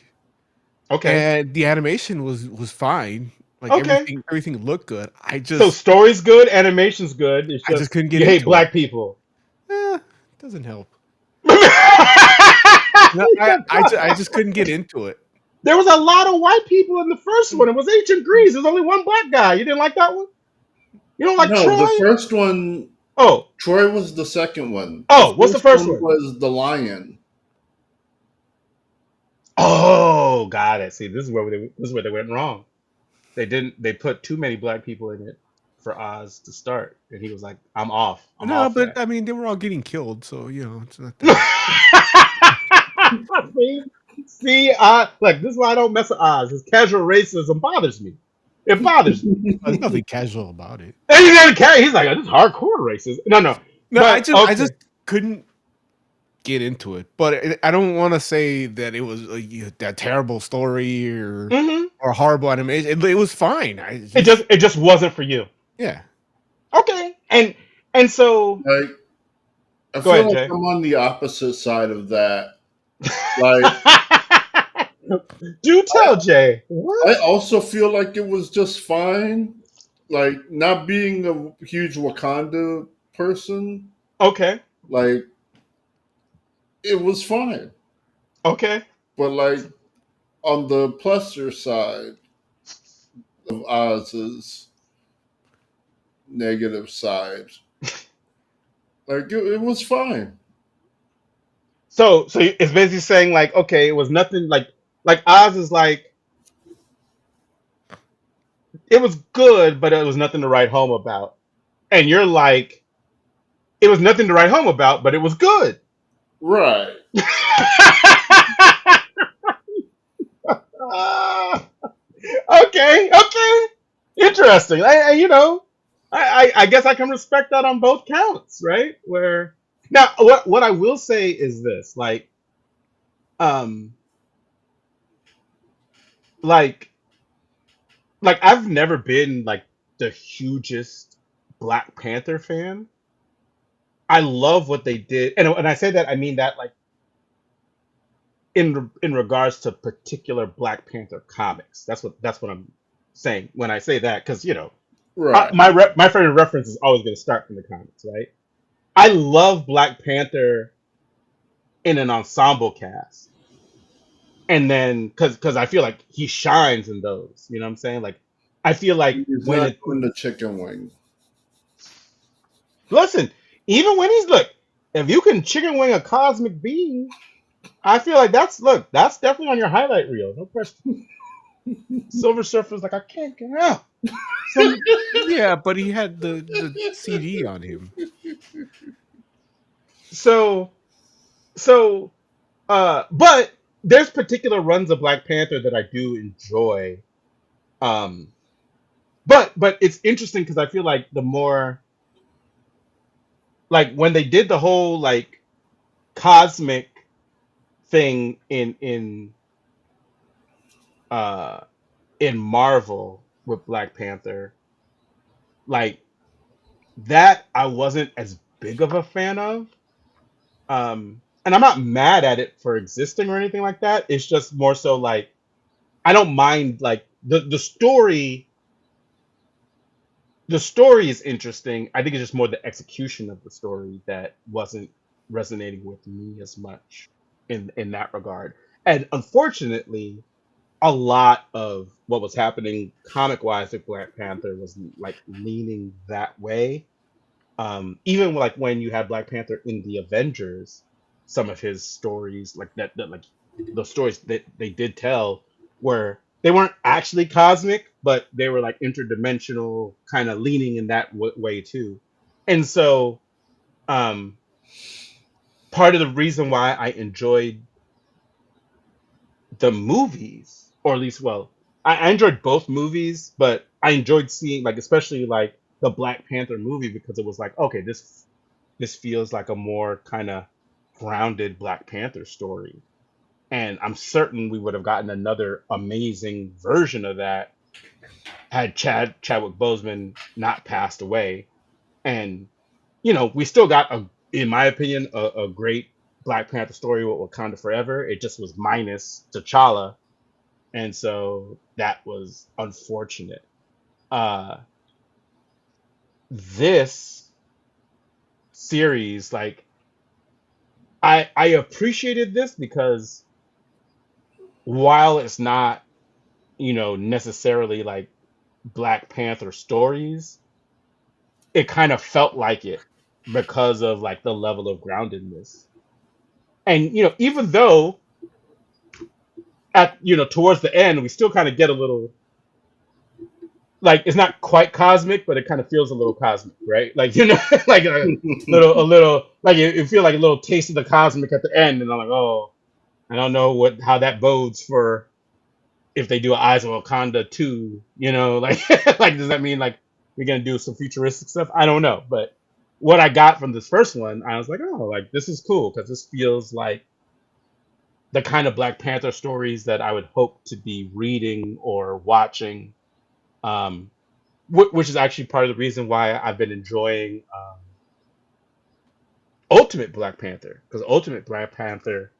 okay, and the animation was fine. Like okay. everything looked good. So story's good, animation's good. It's I just just couldn't get you hate into it. black people. Doesn't help. There No, I just couldn't get into it. was a lot of white people in the first one. It was ancient Greece. There's only one black guy. You didn't like that one? You don't like No, the Troy? first one, Oh, Troy was the second one. The oh, what's the first first one one? was the lion. Oh, got it. See, this is where they went wrong. They put too many black people in it for Oz to start, and he was like, "I'm off. I'm No, off but that." I mean they were all getting killed, so it's not that. see, look, this is why I don't mess with Oz. His casual racism bothers me. It bothers me. There's nothing casual about it. And he doesn't care. He's like, this is hardcore racist. No. No, But I okay. just couldn't get into it. But I don't want to say that it was a terrible story or horrible animation. It was fine. It just wasn't for you. Yeah. Okay. And so Like, I go feel ahead, like Jay. I'm on the opposite side of that. Like, Do tell, Jay. What? I also feel like it was just fine. Like, not being a huge Wakanda person, Okay. like, it was fine. Okay. But, like, on the pluser side of Oz's negative side, like, it was fine. So it's basically saying like, okay, it was nothing like Oz is like it was good, but it was nothing to write home about. And you're like, it was nothing to write home about, but it was good. Right. Okay. Interesting. I guess I can respect that on both counts, right? Where now, what I will say is this, um, like, I've never been like the hugest Black Panther fan. I love what they did, and when I say that, I mean that like in regards to particular Black Panther comics. That's what I'm saying when I say that, because Right. my favorite reference is always going to start from the comics, right? I love Black Panther in an ensemble cast, and then because I feel like he shines in those. You know what I'm saying? Like I feel like He's when not it doing the chicken wing. listen, even when he's look, if you can chicken wing a cosmic being, I feel like that's definitely on your highlight reel, no question. Silver Surfer's like I can't get out. Yeah, but he had the CD on him. So but there's particular runs of Black Panther that I do enjoy. Um, but it's interesting because I feel like the more like when they did the whole like cosmic thing uh in Marvel with Black Panther, like that I wasn't as big of a fan of. And I'm not mad at it for existing or anything like that. It's just more so like I don't mind like the story. The story is interesting. I think it's just more the execution of the story that wasn't resonating with me as much in that regard. And unfortunately, a lot of what was happening comic wise with Black Panther was like leaning that way. Even like when you had Black Panther in the Avengers, some of his stories like that like the stories that they did tell were they weren't actually cosmic, but they were like interdimensional, kind of leaning in that way too. And so, um, part of the reason why I enjoyed the movies, or at least, well, I enjoyed both movies, but I enjoyed seeing like especially like the Black Panther movie because it was like, okay, this feels like a more kind of grounded Black Panther story. And I'm certain we would have gotten another amazing version of that had Chadwick Boseman not passed away. And we still got in my opinion, a great Black Panther story with Wakanda Forever. It just was minus T'Challa, and so that was unfortunate. Uh, this series, like, I appreciated this because while it's not, necessarily like Black Panther stories, it kind of felt like it because of like the level of groundedness. And even though at towards the end we still kind of get a little like it's not quite cosmic, but it kind of feels a little cosmic, right? Like like a little like it feel like a little taste of the cosmic at the end, and I'm like, oh, I don't know how that bodes for if they do Eyes of Wakanda 2, like like does that mean like we're gonna do some futuristic stuff? I don't know, but what I got from this first one, I was like, oh, like this is cool because this feels like the kind of Black Panther stories that I would hope to be reading or watching, um, which is actually part of the reason why I've been enjoying Ultimate Black Panther, because Ultimate Black Panther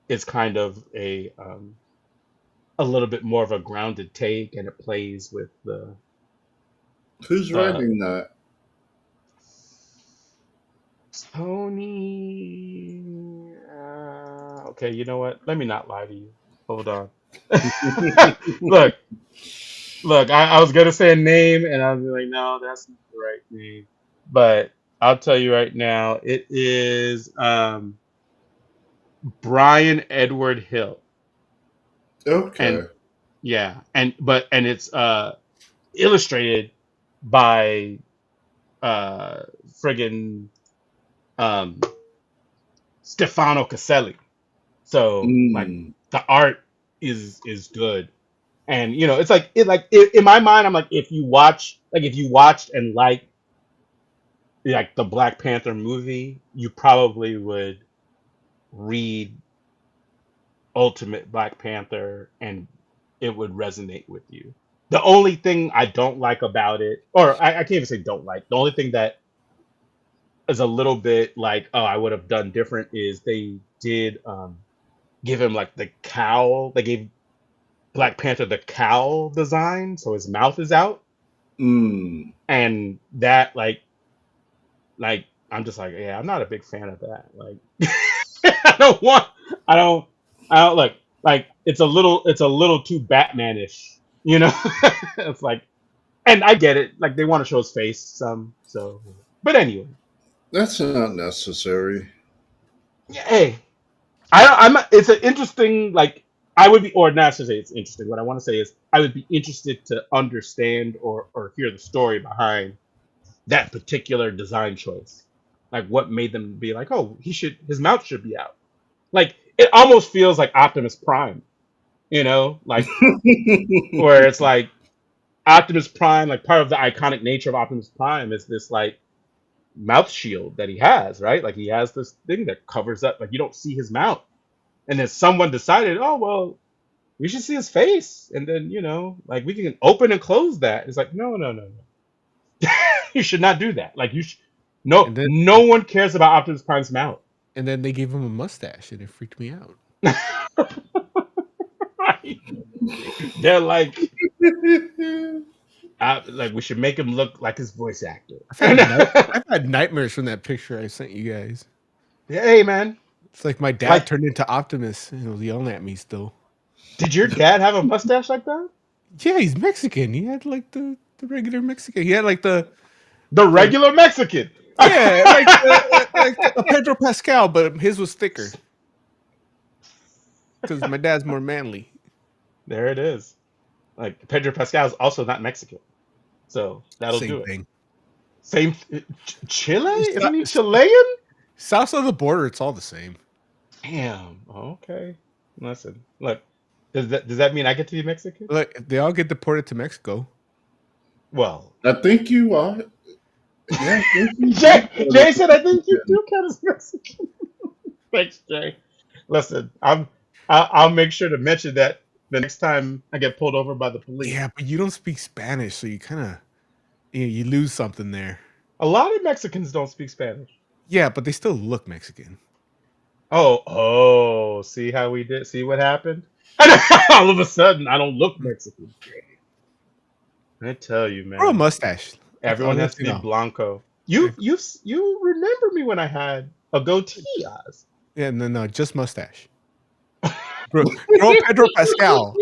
is kind of a little bit more of a grounded take, and it plays with Who's the writing that? Tony. Okay, you know what? Let me not lie to you. Hold on. look, look. I was gonna say a name, and I was like, no, that's not the right name. But I'll tell you right now, it is Brian Edward Hill, and Okay. yeah, and it's illustrated by uh friggin' um Stefano Caselli. So like Mm. the art is good. And it's in my mind I'm like, if you watched and like the Black Panther movie, you probably would read Ultimate Black Panther and it would resonate with you. The only thing I don't like about it, or I can't even say don't like, the only thing that is a little bit like, oh, I would have done different, is they did give him like the cowl. They gave Black Panther the cowl design, so his mouth is out, Mm. and that like I'm just like, yeah, I'm not a big fan of that. Like, I don't want, I don't like it's a little too Batman-ish, you know. It's like, and I get it, like they want to show his face some, so, but anyway, That's not necessary. yeah, hey, It's an interesting, like, I would be, or not to say it's interesting. What I want to say is I would be interested to understand or hear the story behind that particular design choice. Like, what made them be like, oh, his mouth should be out. Like, it almost feels like Optimus Prime, like where it's like Optimus Prime, like part of the iconic nature of Optimus Prime is this like mouth shield that he has, right? Like he has this thing that covers up, like you don't see his mouth. And then someone decided, oh well, we should see his face, and then like we can open and close that. It's like, no, no, no, no. You should not do that. Like And then no one cares about Optimus Prime's mouth. they gave him a mustache, and it freaked me out. Right? They're like we should make him look like his voice actor. I've had nightmares from that picture I sent you guys. Hey man, It's like my dad like, turned into Optimus and was yelling at me still. did your dad have a mustache like that? Yeah, he's Mexican. He had like the regular Mexican. He had like The the regular Mexican. yeah, like a Pedro Pascal, but his was thicker because my dad's more manly. There it is. Like Pedro Pascal is also not Mexican, so that'll Same do it. thing. Same. Chile? Isn't he S- Chilean? South of the border, it's all the same. Damn. Okay. Listen. Look. Does that mean I get to be Mexican? Look, they all get deported to Mexico. Well, I think you are. Yeah, I think you Jay said I think you do count as Mexican. Thanks, Jay. Listen, I'll make sure to mention that the next time I get pulled over by the police. Yeah, but you don't speak Spanish, so you kind of you lose something there. A lot of Mexicans don't speak Spanish. Yeah, but they still look Mexican. Oh, see how we did? See what happened? All of a sudden, I don't look Mexican. I tell you, Or a man. mustache. Everyone I'll has let to you be know. Blanco. You remember me when I had a goatee, Oz? Yeah, no, just mustache. Grow Pedro Pascal.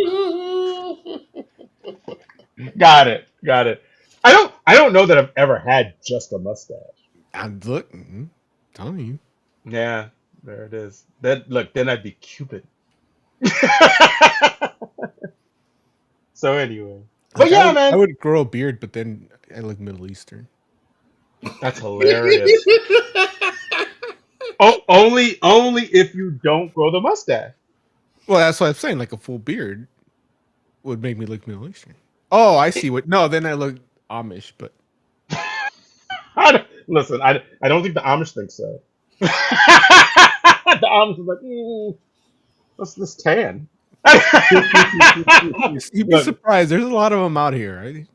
Got it. Got it. I don't know that I've ever had just a mustache. And look, telling you. Yeah, there it is. Then I'd be Cupid. So anyway. But Like yeah, I man. would grow a beard, but then I look Middle Eastern. That's hilarious. Oh, only if you don't grow the mustache. Well, that's what I'm saying, like a full beard. would make me look Middle Eastern. Oh, I see what. No, then I look Amish, but Listen, I don't think the Amish think so. The Amish is like, let's tan. you'd be Look, surprised. There's a lot of them out here. Right?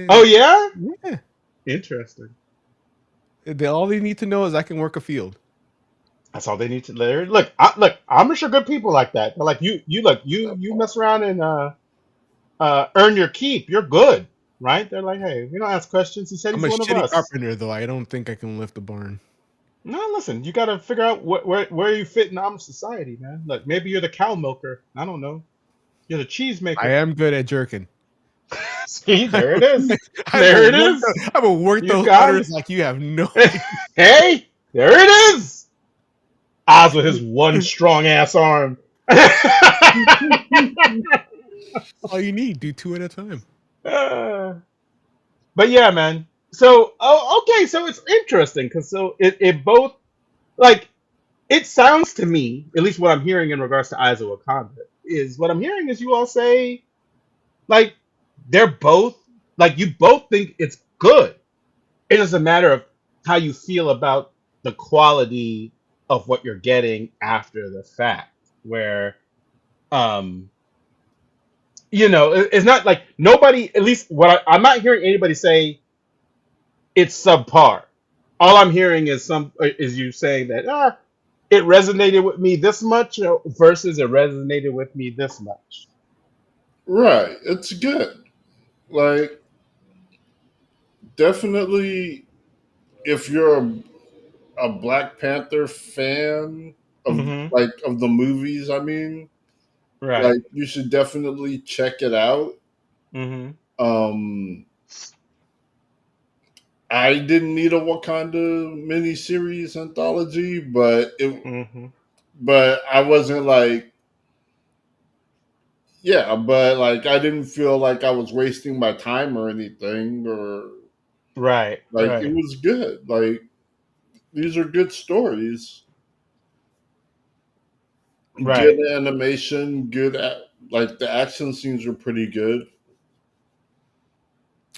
oh yeah, Yeah. interesting. All they need to know is I can work a field. That's all they need to learn. Look, look, Amish are good people like that. They're like you mess around and earn your keep. You're good, right? They're like, hey, we don't ask questions. He said I'm he's a one of shitty us. carpenter, though. I don't think I can lift a barn. No, listen, you got to figure out where you fit in Amish society, man. Look, maybe you're the cow milker. I don't know. You're the cheese I maker. am good at jerking. See, there it is. I There it is. will work You those got udders like you have no it. Hey, there it is. Oz with his one strong ass arm. all you need. Do 2 at a time. But yeah, man. So, okay, so it's interesting because it both like it sounds to me, at least what I'm hearing in regards to Eyes of Wakanda, is what I'm hearing is you all say like they're both like you both think it's good. It is a matter of how you feel about the quality of what you're getting after the fact. Where um it's not like nobody, at least I'm not hearing anybody say it's subpar. All I'm hearing is you saying that it resonated with me this much versus it resonated with me this much. Right. It's good. Like, definitely, if you're a Black Panther fan of Hmm. of the movies, I mean, Right. like you should definitely check it out. Hmm. Um, I didn't need a Wakanda miniseries anthology, Hmm. but I wasn't like, yeah, but like I didn't feel like I was wasting my time or anything, or Right. like it Right. was good. Like these are good stories, good Right. animation, like the action scenes were pretty good.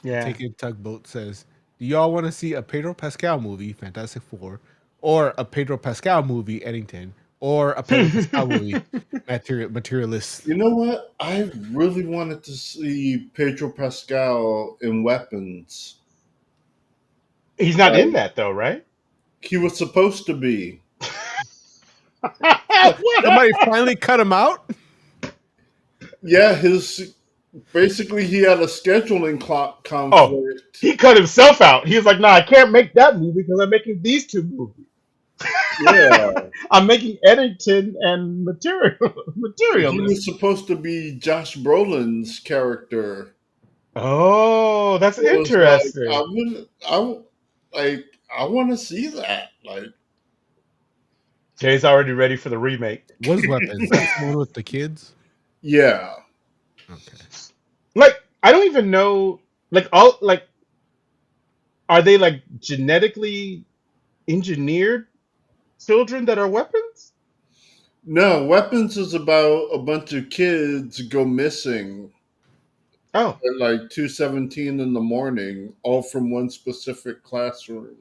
Yeah. Take It Tugboat says, do y'all want to see a Pedro Pascal movie, Fantastic Four, or a Pedro Pascal movie, Eddington, or a Pedro Pascal movie, Materialist? You know what? I really wanted to see Pedro Pascal in Weapons. He's not in Like that though, right? he was supposed to be. Somebody finally cut him out? Yeah, his basically he had a scheduling Oh, conflict. he cut himself out. He was like, "Nah, I can't make that movie because I'm making these two movies. Yeah, I'm making Eddington and he Materialist." was supposed to be Josh Brolin's character. Oh, that's It was like I interesting. wouldn't. I want to see that. Like, Jay's already ready for the remake. What is Weapons? That's the one with the kids? yeah, Okay. Like, I don't even know. Like, are they like genetically engineered children that are weapons? no, Weapons is about a bunch of kids go missing Oh, at like 2:17 in the morning, all from one specific classroom.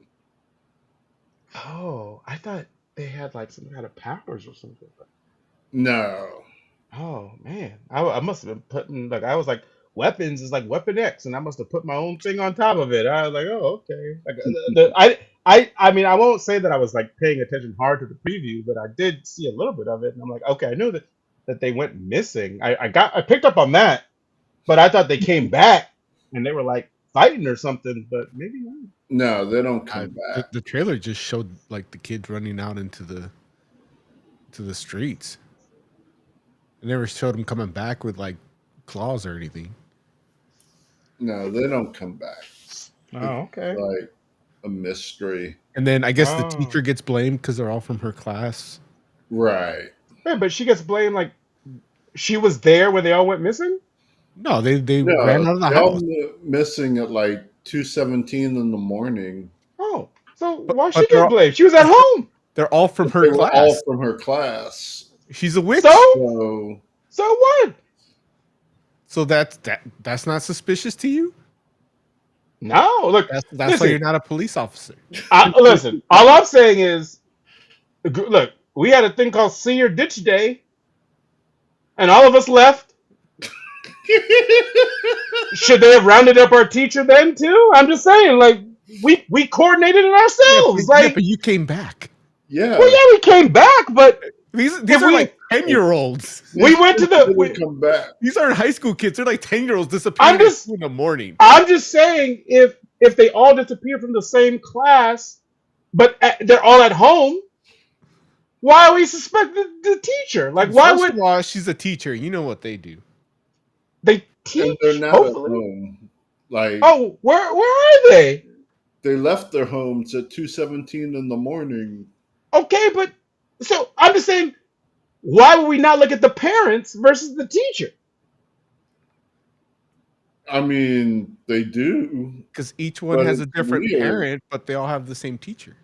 oh, I thought they had like some kind of powers or something. No, Oh man, I must have been putting like I was like weapons is like Weapon X, and I must have put my own thing on top of it. I was like, oh okay. Like I mean I won't say that I was like paying attention hard to the preview, but I did see a little bit of it, and I'm like, okay, I knew that they went missing. I picked up on that, but I thought they came back and they were like fighting or something, but maybe not. no, they don't come The, back. the trailer just showed like the kids running out into the streets. It never showed them coming back with like claws or anything. No, they don't come back. It's Oh okay. like a mystery, And then I guess the Oh teacher gets blamed because they're all from her class. right? yeah, but she gets blamed like she was there when they all went missing. No, they ran No, out of the they all house. missing at like 2:17 in the morning. Oh, so But why she but they're get all, blamed? She was at home. they're all from her They were all class. from her class. She's a So, witch. So so what? So that's not suspicious to you? No, look, That's why listen, you're not a police officer. listen. All I'm saying is, look, we had a thing called Senior Ditch Day, and all of us left. Should they have rounded up our teacher then too? I'm just saying, like we coordinated it ourselves. But you came back. Yeah. Well, yeah, we came back, but These if are we like 10-year-olds. we went to the. Didn't come back. These aren't high school kids. They're like 10-year-olds disappearing at 2 in the morning. I'm just saying, if they all disappear from the same class, but they're all at home, why we suspect the teacher? Like, why First would of all, she's a teacher. You know what they do. they And they're teach? not Hopefully. at home. Like, Oh, where are they? they left their homes at 2:17 in the morning. Okay, but so I'm just saying, why would we not look at the parents versus the teacher? I mean, they do. Because each one But has a it's different weird. parent, but they all have the same teacher.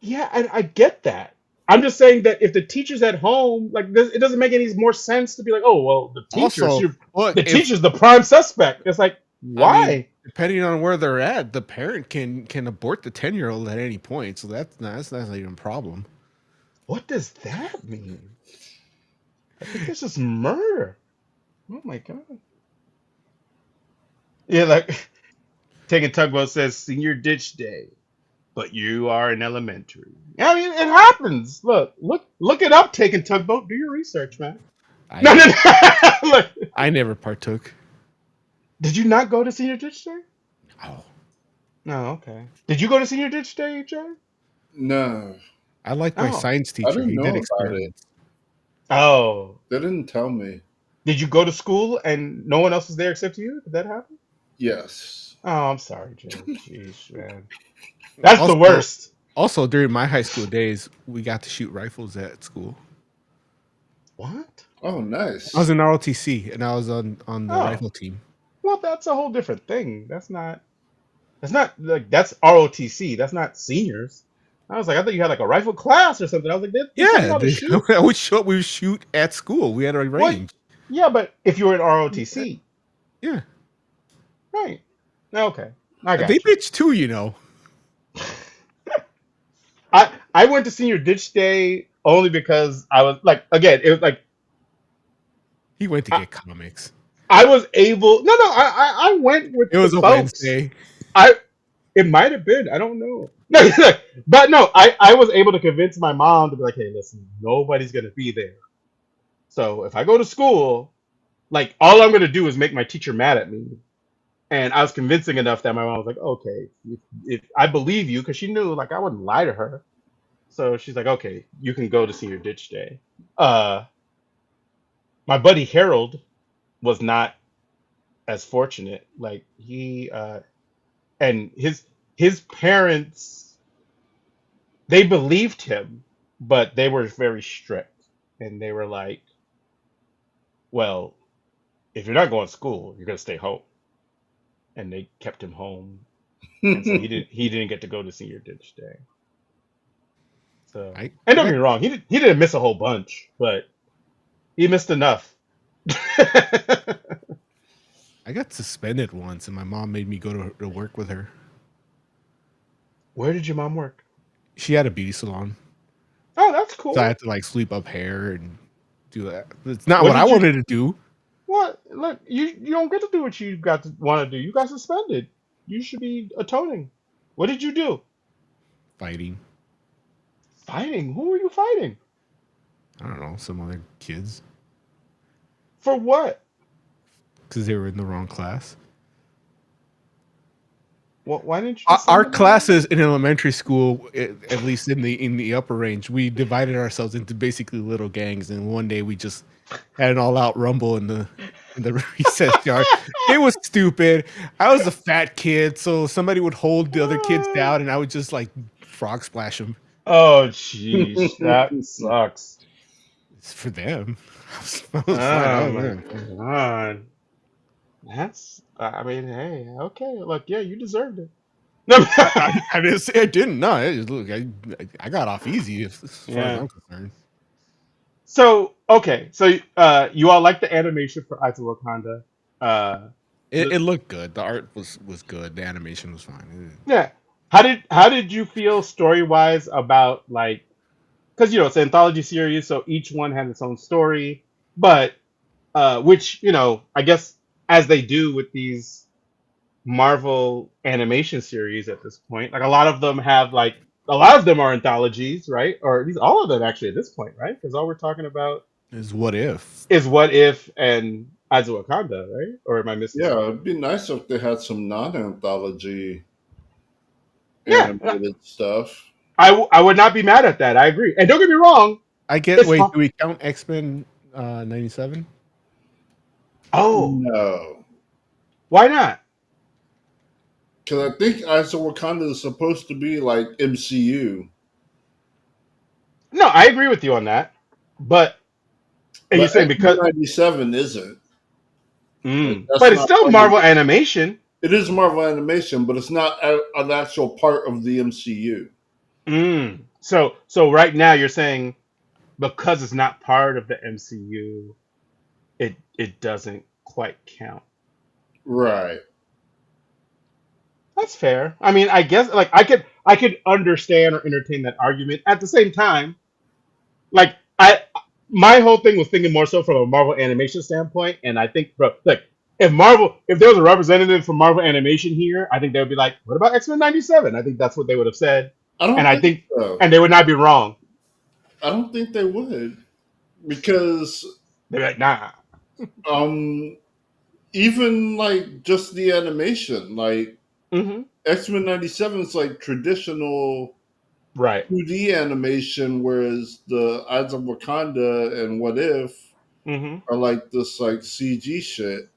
Yeah, I get that. I'm just saying that if the teacher's at home, like it doesn't make any more sense to be like, oh well, the teacher, Also, look, the teacher's the prime suspect. It's like, why? I mean, depending on where they're at, the parent can abort the 10-year-old at any point. So that's not even a problem. What does that mean? I think this is murder. Oh my god. Yeah, like Taking Tugboat says Senior Ditch Day, but you are in elementary. I mean, it happens. Look it up. Taking Tugboat. Do your research, man. No. Look, I never partook. did you not go to Senior Ditch Day? Oh, No, okay. Did you go to Senior Ditch Day, Jay? No, I like my Oh. science I teacher. didn't He know did about experiments. Oh. they didn't tell me. Did you go to school and no one else was there except you? Did that happen? Yes. Oh, I'm sorry, Jay. Jeez, man. That's the Also- worst. Also, during my high school days, we got to shoot rifles at school. What? Oh, nice. I was in ROTC, and I was on the Oh. rifle team. Well, that's a whole different thing. That's not like that's ROTC. That's not seniors. I was like, I thought you had like a rifle class or something. I was like, they taught you how to shoot. we would shoot at school. We had a Well, range. yeah, but if you were in ROTC, Yeah, right? Okay, I got they you. bitch too, you know. I went to Senior Ditch Day only because I was like, again, it was like He went to get comics. I was able. No, I went with It was the a folks. Wednesday. It might have been. I don't know. No, but no, I was able to convince my mom to be like, hey, listen, nobody's gonna be there. So if I go to school, like all I'm gonna do is make my teacher mad at me. And I was convincing enough that my mom was like, okay, if I believe you, because she knew like I wouldn't lie to her. So she's like, okay, you can go to Senior Ditch Day. My buddy Harold was not as fortunate. Like he and his parents, they believed him, but they were very strict, and they were like, well, if you're not going to school, you're gonna stay home. And they kept him home, and so he didn't get to go to Senior Ditch Day. So I and don't get me wrong, he didn't miss a whole bunch, but he missed enough. I got suspended once, and my mom made me go to work with her. Where did your mom work? She had a beauty salon, Oh, that's cool. so I had to like sweep up hair and do that. It's not What what I did you- wanted to do. What? Look, you don't get to do what you got to want to do. You got suspended. You should be atoning. What did you do? Fighting. Fighting? Who were you fighting? I don't know, some other kids For what? because they were in the wrong class. Why didn't you? just Our send them classes in elementary school, at least in the upper range, we divided ourselves into basically little gangs, and one day we just had an all-out rumble in the recess yard. It was stupid. I was a fat kid, so somebody would hold the other kids down, and I would just like frog splash them. Oh, jeez, that sucks. It's for them. I was Oh fine. I my don't know. god, that's. I mean, hey, okay. Look, yeah, you deserved it. No, I didn't say I didn't. No, look, I got off easy as far Yeah. as I'm concerned. So Okay, so you all like the animation for Eyes of Wakanda? Uh, It the, looked good. The art was good. The animation was fine. yeah. How did you feel story wise about like because it's an anthology series, so each one has its own story, but which I guess as they do with these Marvel animation series at this point, like a lot of them are anthologies, right? Or at least all of them actually at this point, right? Because all we're talking about Is what if? is What If and Eyes of Wakanda, right? Or am I missing Yeah, something? it'd be nice if they had some non-anthology Yeah, animated stuff. I would not be mad at that. I agree. And don't get me wrong, I get. it's Wait, fun. do we count X Men '97? Oh, No, why not? because I think Eyes of Wakanda is supposed to be like MCU, No, I agree with you on that. But and you're but saying X Men because '97 isn't. Like that's but it's not still part of. Marvel animation. It is Marvel animation, but it's not an actual part of the MCU. So right now you're saying because it's not part of the MCU, it doesn't quite count. Right. That's fair. I mean, I guess like I could understand or entertain that argument. At the same time, like my whole thing was thinking more so from a Marvel animation standpoint, and I think, bro, like if there was a representative from Marvel animation here, I think they would be like, "What about X-Men '97?" I think that's what they would have said, I and don't I think think, so. and they would not be wrong. I don't think they would because They're like, "Nah." um even like just the animation, like Hmm. X Men '97 is like traditional Right. 2D animation, whereas the Eyes of Wakanda and What If Hmm. are like this like CG shit,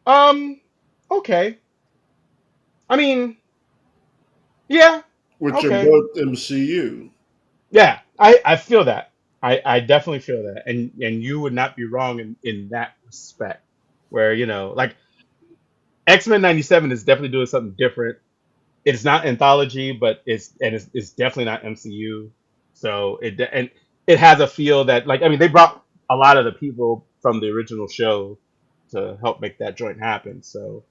Um. Okay. I mean, yeah. which are Okay. both MCU. Yeah. I feel that. I definitely feel that, and you would not be wrong in that respect. Where like X-Men '97 is definitely doing something different. It's not anthology, but it's definitely not MCU. So and it has a feel that like I mean they brought a lot of the people from the original show to help make that joint happen. So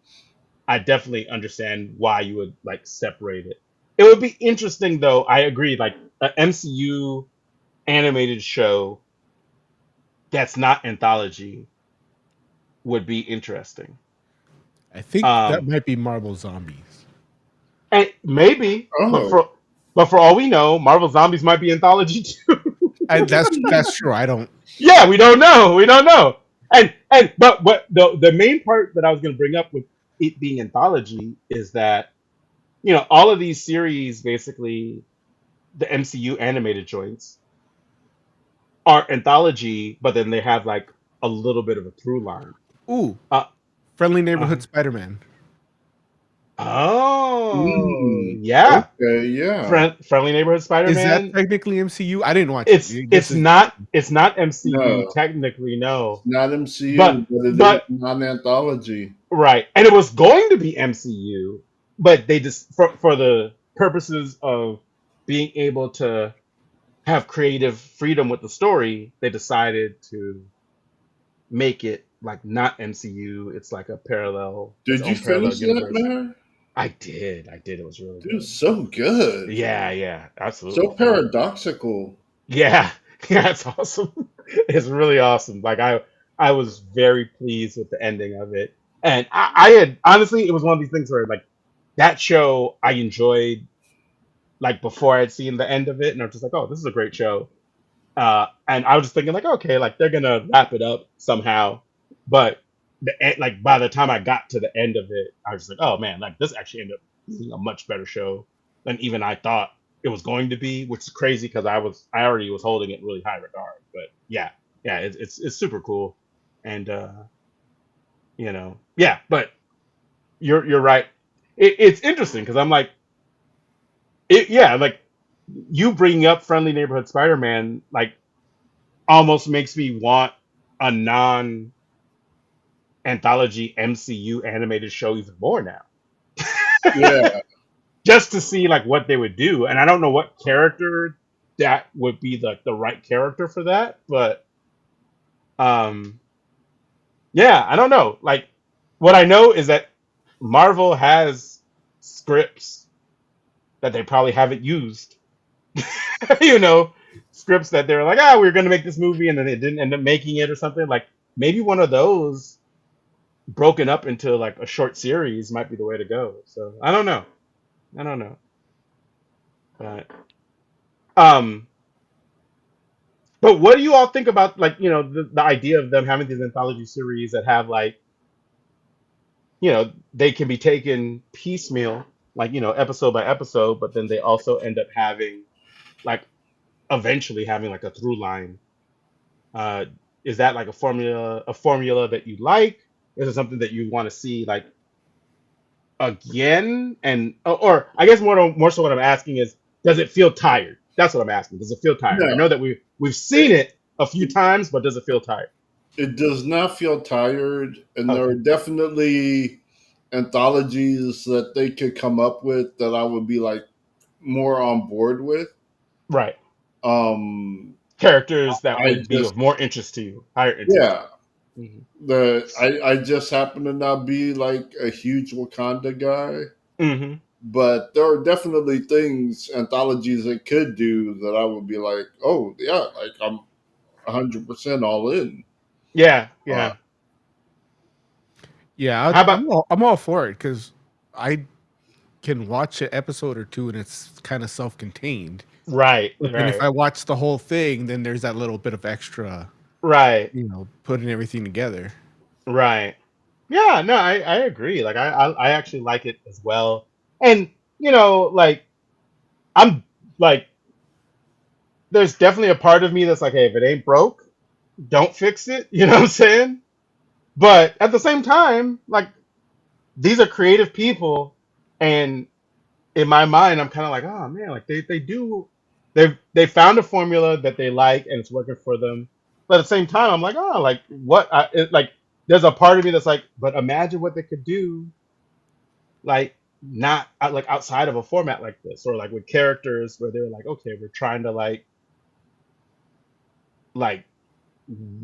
I definitely understand why you would like separate it. It would be interesting though. I agree. Like an MCU animated show that's not anthology would be interesting. I think that Um, might be Marvel Zombies. and maybe, but Oh, for all we know, Marvel Zombies might be anthology too. That's true. I don't. Yeah, we don't know. We don't know. But the main part that I was going to bring up with it being anthology is that all of these series basically the MCU animated joints are anthology, but then they have like a little bit of a through line. Ooh, Uh, Friendly uh Neighborhood Spider-Man. oh mm, yeah, okay, yeah. Friendly Neighborhood Is that Spider-Man. technically MCU? I didn't watch it. It's This it's is not it's not MCU No, technically, no, not MCU, but but it is but non anthology. right, and it was going to be MCU, but they just for the purposes of being able to have creative freedom with the story, they decided to make it like not MCU. It's like its Did you own parallel finish that, universe. man? I did. It was really Dude, good. so good. Yeah, yeah, So absolutely. paradoxical. Yeah, yeah, it's awesome. It's really awesome. Like I was very pleased with the ending of it, and I had honestly, it was one of these things where like that show I enjoyed like before I had seen the end of it, and I was just like, oh, this is a great show. And I was just thinking like, okay, like they're gonna wrap it up somehow, but like by the time I got to the end of it, I was just like, oh man, like this actually ended up being a much better show than even I thought it was going to be, which is crazy because I already was holding it in really high regard. But yeah, yeah, it's super cool, and yeah, but you're right. It's interesting because I'm like, yeah, like you bringing up Friendly Neighborhood Spider-Man, like almost makes me want a non anthology MCU animated show even more now. Yeah. Just to see like what they would do. And I don't know what character. that would be the right character for that. But um, yeah, I don't know. Like, what I know is that Marvel has scripts that they probably haven't used. you know, scripts that they're like, ah, we're going to make this movie, and then they didn't end up making it or something. Like, maybe one of those broken up into like a short series might be the way to go. So I don't know. I don't know. But um, but what do you all think about, like, the idea of them having these anthology series that have, like, they can be taken piecemeal, like, episode by episode, but then they also end up having, like, eventually having like a through line. Uh, is that like a formula that you like? Is it something that you want to see like again? And or I guess more so what I'm asking is, does it feel tired? That's what I'm asking. Does it feel tired? I No, know that we've seen it a few times, but does it feel tired? it does not feel tired, and there are Okay. definitely anthologies that they could come up with that I would be like more on board with. Right. Um, Characters that I would be just of more interest to you, higher interest. yeah, Hmm. I just happen to not be like a huge Wakanda guy, Hmm. but there are definitely things anthologies that could do that I would be like, oh yeah, like I'm 100% all in. Yeah. Uh, Yeah. Yeah, How about I'm all for it because I can watch an episode or two and it's kind of self-contained. right? But then if Right. I watch the whole thing, then there's that little bit of extra, Right. putting everything together. Right. Yeah, no, I agree. Like, I actually like it as well. And like, I'm like, there's definitely a part of me that's like, hey, if it ain't broke, don't fix it. You know what I'm saying? But at the same time, like, these are creative people, and in my mind, I'm kind of like, oh man, like they found a formula that they like and it's working for them. But at the same time, I'm like, oh, like what? Like, there's a part of me that's like, but imagine what they could do, like, not like outside of a format like this, or like with characters where they're like, okay, we're trying to like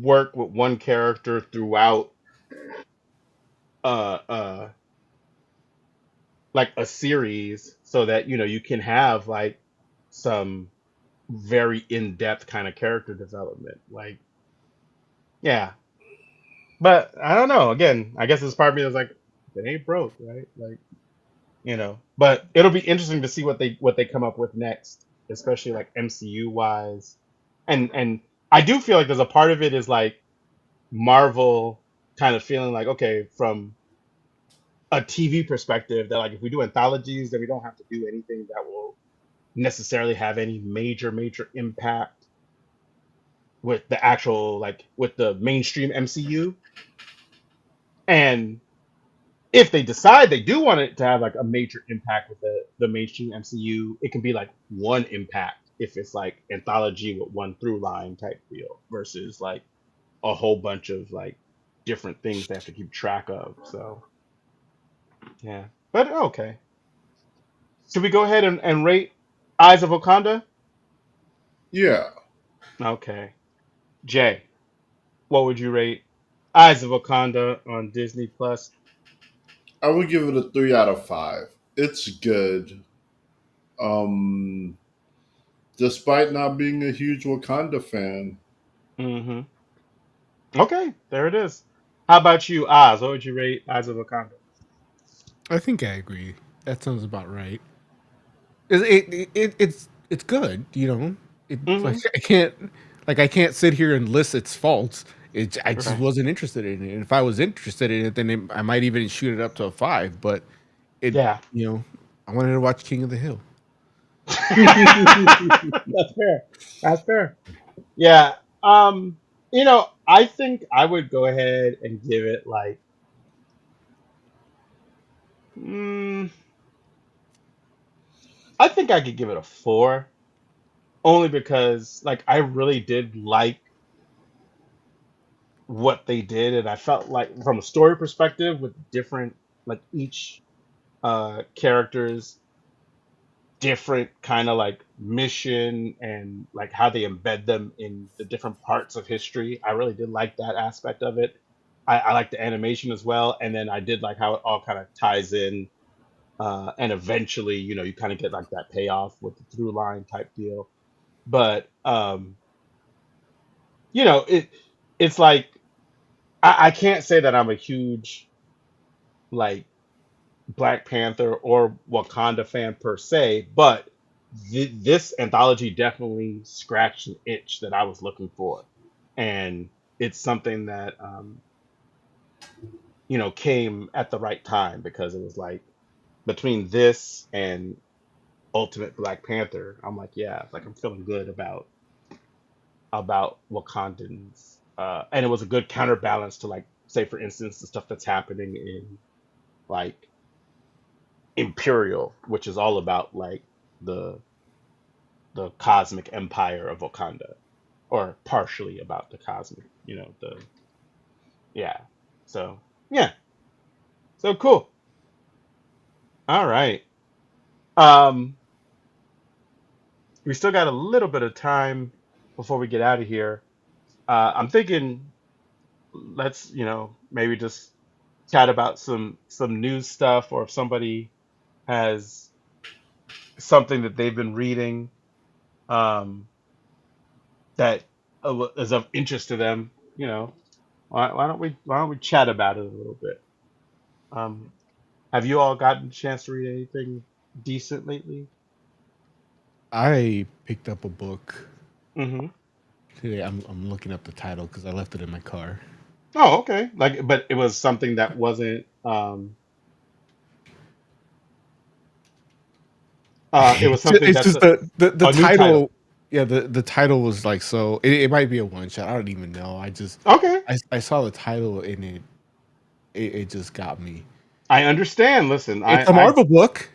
work with one character throughout uh uh like a series, so that you can have like some very in-depth kind of character development. Like, yeah. But I don't know. Again, I guess this part of me is like, it ain't broke, right? Like, But it'll be interesting to see what they come up with next, especially like MCU wise. And I do feel like there's a part of it is like Marvel kind of feeling like, okay, from a TV perspective, that like if we do anthologies, then we don't have to do anything that will necessarily have any major impact with the actual, like, with the mainstream MCU. And if they decide they do want it to have like a major impact with the mainstream MCU, it can be like one impact if it's like anthology with one through line type deal, versus like a whole bunch of like different things they have to keep track of. So yeah. But okay. Should we go ahead and rate Eyes of Wakanda? yeah, Okay. Jay, what would you rate Eyes of Wakanda on Disney Plus? I would give it a 3 out of 5. It's good. Um, Despite not being a huge Wakanda fan. Mm-hmm. Okay, there it is. How about you, Oz? What would you rate Eyes of Wakanda? I think I agree. That sounds about right. It's good. It's like Mm-hmm. I can't sit here and list its faults. I just Right. wasn't interested in it. And if I was interested in it, then I might even shoot it up to a 5. But it, Yeah. you know, I wanted to watch King of the Hill. That's fair. That's fair. Yeah. I think I would go ahead and give it like, mm, I think I could give it a 4, only because like I really did like what they did, and I felt like from a story perspective with different, like, each characters different kind of like mission and like how they embed them in the different parts of history. I really did like that aspect of it. I like the animation as well, and then I did like how it all kind of ties in, and eventually, you kind of get like that payoff with the through line type deal. But it's like I can't say that I'm a huge like Black Panther or Wakanda fan per se, but this anthology definitely scratched an itch that I was looking for, and it's something that came at the right time because it was like between this and Ultimate Black Panther, I'm like, yeah, like I'm feeling good about Wakandans, and it was a good counterbalance to like, say for instance, the stuff that's happening in like Imperial, which is all about like the the cosmic empire of Wakanda, or partially about the cosmic, the yeah. So yeah, so cool. All right. Um, we still got a little bit of time before we get out of here. I'm thinking let's maybe just chat about some news stuff, or if somebody has something that they've been reading um, that is of interest to them. Why don't we chat about it a little bit? Um, have you all gotten a chance to read anything decent lately? I picked up a book Mm-hmm. today. I'm looking up the title because I left it in my car. Oh, okay. Like, but it was something that wasn't. It was something It's that's just the a new title. title. Yeah, the title was like, so it might be a one shot. I don't even know. Okay, I saw the title and it just got me. I understand. Listen, It's a I. Marvel book.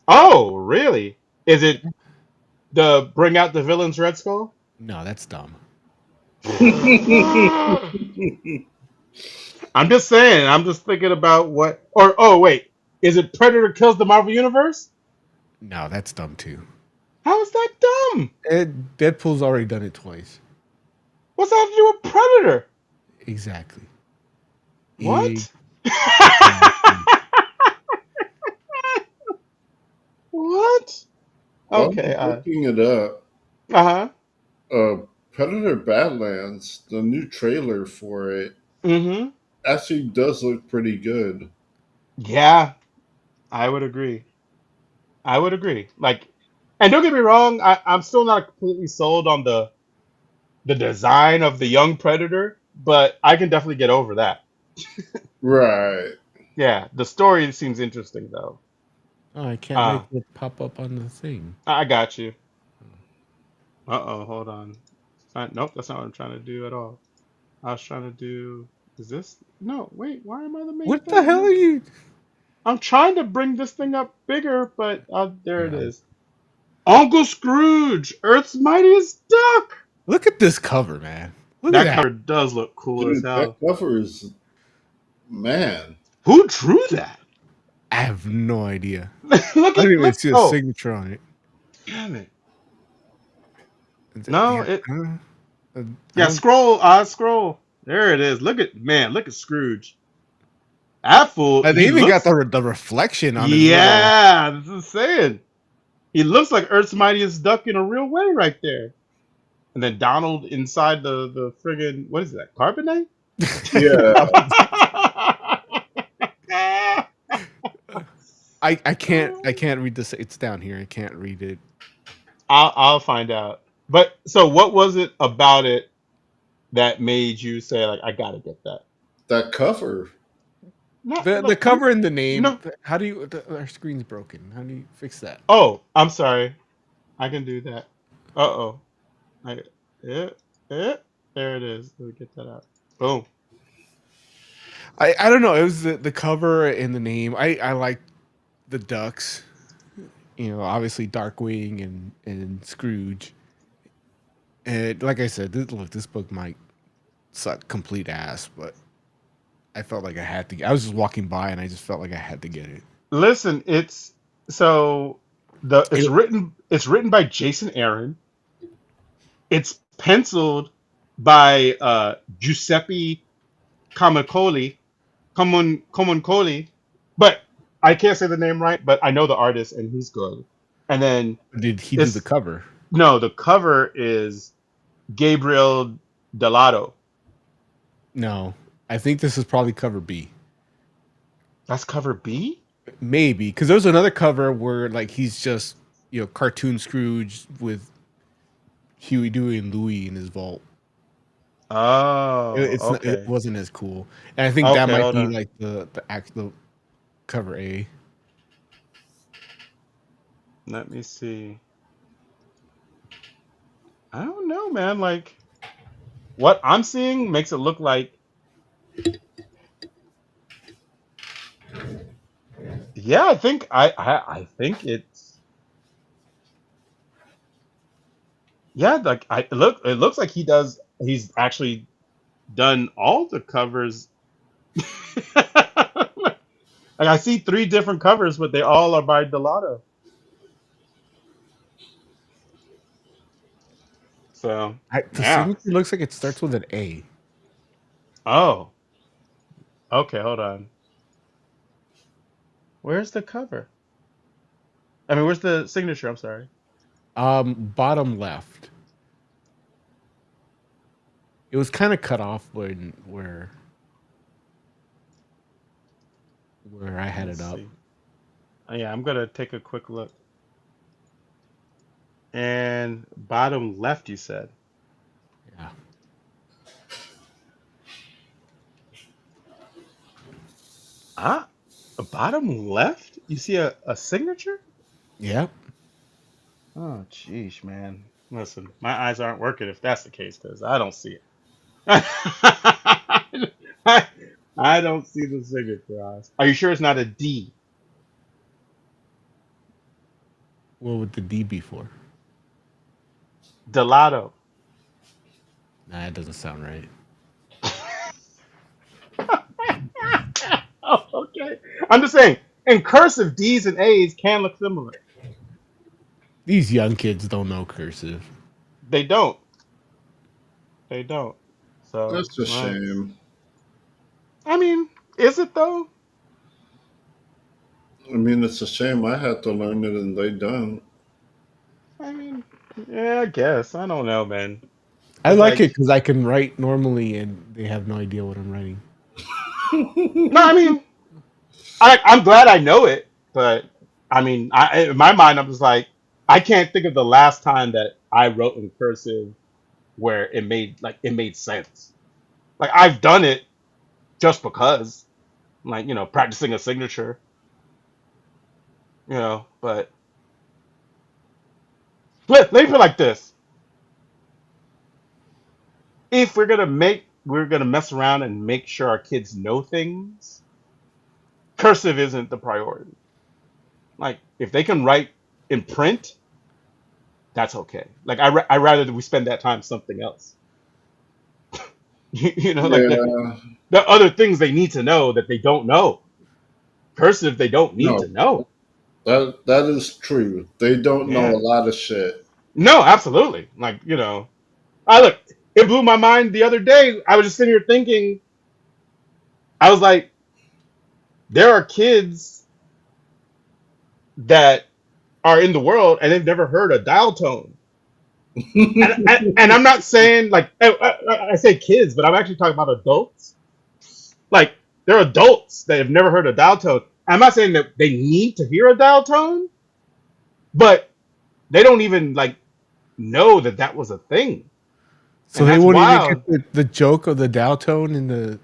Oh, really? Is it the Bring Out the Villains Red Skull? No, that's dumb. I'm just saying. I'm just thinking about what. Or oh wait, is it Predator Kills the Marvel Universe? No, that's dumb too. How is that dumb? Deadpool's already done it twice. What's that have to do with Predator? Exactly. What? Exactly. What? Well, Okay. looking it up, Uh-huh. Predator Badlands, the new trailer for it, Mm-hmm. actually does look pretty good. Yeah, I would agree. I would agree. Like, and don't get me wrong, I'm still not completely sold on the design of the young Predator, but I can definitely get over that. Right. Yeah, the story seems interesting though. Oh, I can't Uh, make it pop up on the thing. I got you. Uh-oh, hold on. Nope, that's not what I'm trying to do at all. I was trying to do. Is this? No, wait. Why am I the main What the hell thing? are you? I'm trying to bring this thing up bigger, but there it Yeah. is. Uncle Scrooge, Earth's Mightiest Duck. Look at this cover, man. Look at That that. cover does look cool as Dude, that hell. cover is, man. Who drew that? I have no idea. Look I at didn't even look. see a Oh, signature on it. damn it. Is it- No, yeah, it. I Yeah, don't. scroll. Scroll. There it is. Look at man. Look at Scrooge. That fool. They He even got looks. the reflection on his little. Yeah, this is saying. He looks like Earth's Mightiest Duck in a real way right there. And then Donald inside the friggin' what is that? Carbonite? Yeah. I can't read this. It's down here. I can't read it. I'll find out. But so what was it about it that made you say like I gotta get that? That cover. Not The like cover and the name. no. How do you? Our screen's broken. How do you fix that? Oh, I'm sorry. I can do that. Uh-oh. I yeah, yeah. There it is. Let me get that out. Boom. I don't know. It was the cover and the name. I like the ducks. Obviously Darkwing and Scrooge. And like I said, this book might suck complete ass, but I felt like I had to. I was just walking by and I just felt like I had to get it. Listen, it's so It's written by Jason Aaron. It's penciled by Giuseppe Camuncoli, Camuncoli, but I can't say the name right, but I know the artist and he's good. And then Did he do the it's cover? no, the cover is Gabriel Delato. No, I think this is probably cover B. That's cover B? Maybe because there's another cover where like he's just cartoon Scrooge with Huey, Dewey, and Louie in his vault. Oh, It okay. wasn't as cool, and I think that Okay, might hold be on. like the cover A. Let me see. I don't know, man. Like what I'm seeing makes it look like, yeah, I think it's, yeah, like it looks like he's actually done all the covers. Like I see three different covers, but they all are by Delato. So The yeah. signature looks like it starts with an A. Oh, okay, hold on. Where's the cover? I mean, where's the signature? I'm sorry. Bottom left. It was kind of cut off where I had it Let's up. see. Oh, yeah, I'm gonna take a quick look. And bottom left, you said. Yeah. Ah, bottom left? You see a signature? Yep. Oh, jeez, man. Listen, my eyes aren't working if that's the case, because I don't see it. I, I don't see the signature, eyes. Are you sure it's not a D? What would the D be for? Delato. Nah, that doesn't sound right. Oh, okay. I'm just saying, in cursive, D's and A's can look similar. These young kids don't know cursive. They don't. They don't. So, That's a right. shame. I mean, is it though? I mean, it's a shame I had to learn it and they done. I mean, yeah, I guess. I don't know, man. I It's like it like, because I can write normally and they have no idea what I'm writing. no, I mean, I'm glad I know it, but I mean, in my mind, I'm just like, I can't think of the last time that I wrote in cursive where it made sense. Like I've done it just because, like practicing a signature, But let me put it like this: if we're gonna mess around and make sure our kids know things, cursive isn't the priority. Like if they can write in print, that's okay. Like I rather that we spend that time something else. Like Yeah, the other things they need to know that they don't know. Cursive they don't need to no, know. that is true. They don't know Yeah. a lot of shit. No, absolutely. Like I look. It blew my mind the other day. I was just sitting here thinking. I was like, there are kids that are in the world and they've never heard a dial tone. And I'm not saying like I say kids, but I'm actually talking about adults. Like there are adults that have never heard a dial tone. I'm not saying that they need to hear a dial tone, but they don't even like know that that was a thing, So and they that's won't even get wild. the joke of the dial tone in the.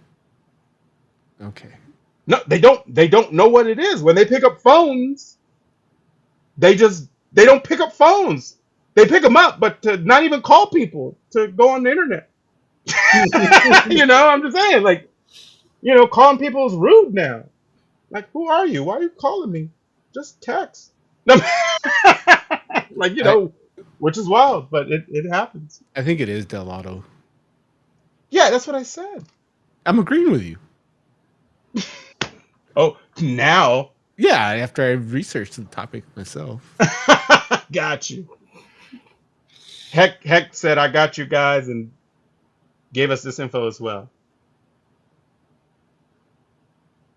Okay. No, they don't. They don't know what it is when they pick up phones. They don't pick up phones. They pick them up, but to not even call people to go on the internet. I'm just saying, like, calling people is rude now. Like, who are you? Why are you calling me? Just text. No, like, I which is wild, but it happens. I think it is Delato. Yeah, that's what I said. I'm agreeing with you. Oh, now. Yeah, after I researched the topic myself. Got you. Heck said I got you guys and gave us this info as well.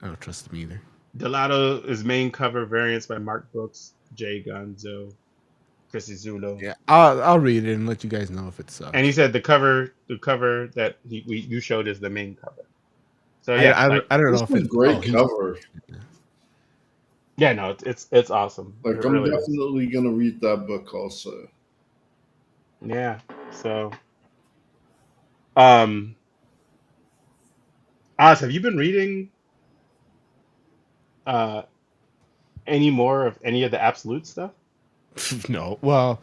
I don't trust them either. Delato is main cover variants by Mark Brooks, Jay Gonzo, Chrissy Zulo. Yeah, I'll read it and let you guys know if it And he sucks. said the cover that you showed is the main cover. So yeah, like I don't This know is if a it. great He's cover. yeah, no, it's awesome. Like, It I'm really is. definitely gonna read that book also. Yeah. So um Oz, have you been reading uh any more of any of the absolute stuff? no. Well,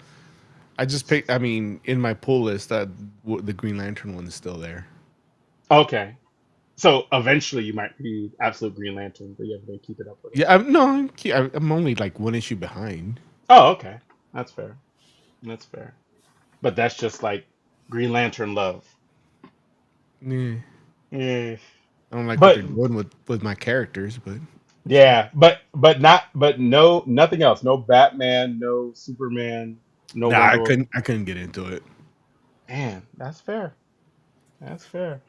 I just picked. I mean, in my pull list, that the Green Lantern one is still there. Okay. So eventually you might read Absolute Green Lantern, but you have to keep it up with it. Yeah, I'm only like one issue behind. Oh, okay. That's fair. That's fair. But that's just like Green Lantern love. Yeah, Yeah. I don't like what But they're doing with my characters, but it's fine. yeah, but no, nothing else. No Batman, no Superman, no Nah, Wonder Woman. I couldn't get into it. Man, that's fair. That's fair.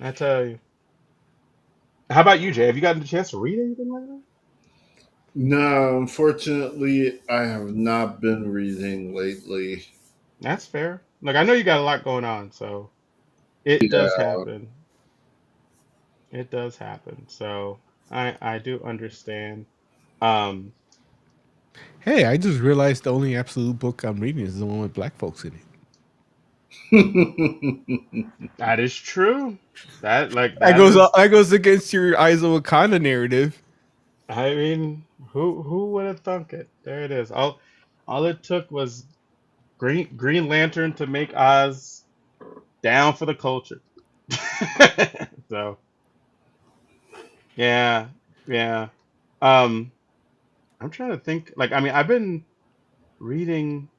I tell you. How about you, Jay? Have you gotten the chance to read anything like that? No, unfortunately, I have not been reading lately. That's fair. Like I know you got a lot going on, so it does Yeah. happen. It does happen. So I do understand. Um, Hey, I just realized the only absolute book I'm reading is the one with black folks in it. that is true. That That is. goes against your Eyes of Wakanda narrative. I mean, who would have thunk it? There it is. All it took was Green Lantern to make Oz down for the culture. So yeah, yeah. Um, I'm trying to think. Like, I mean, I've been reading.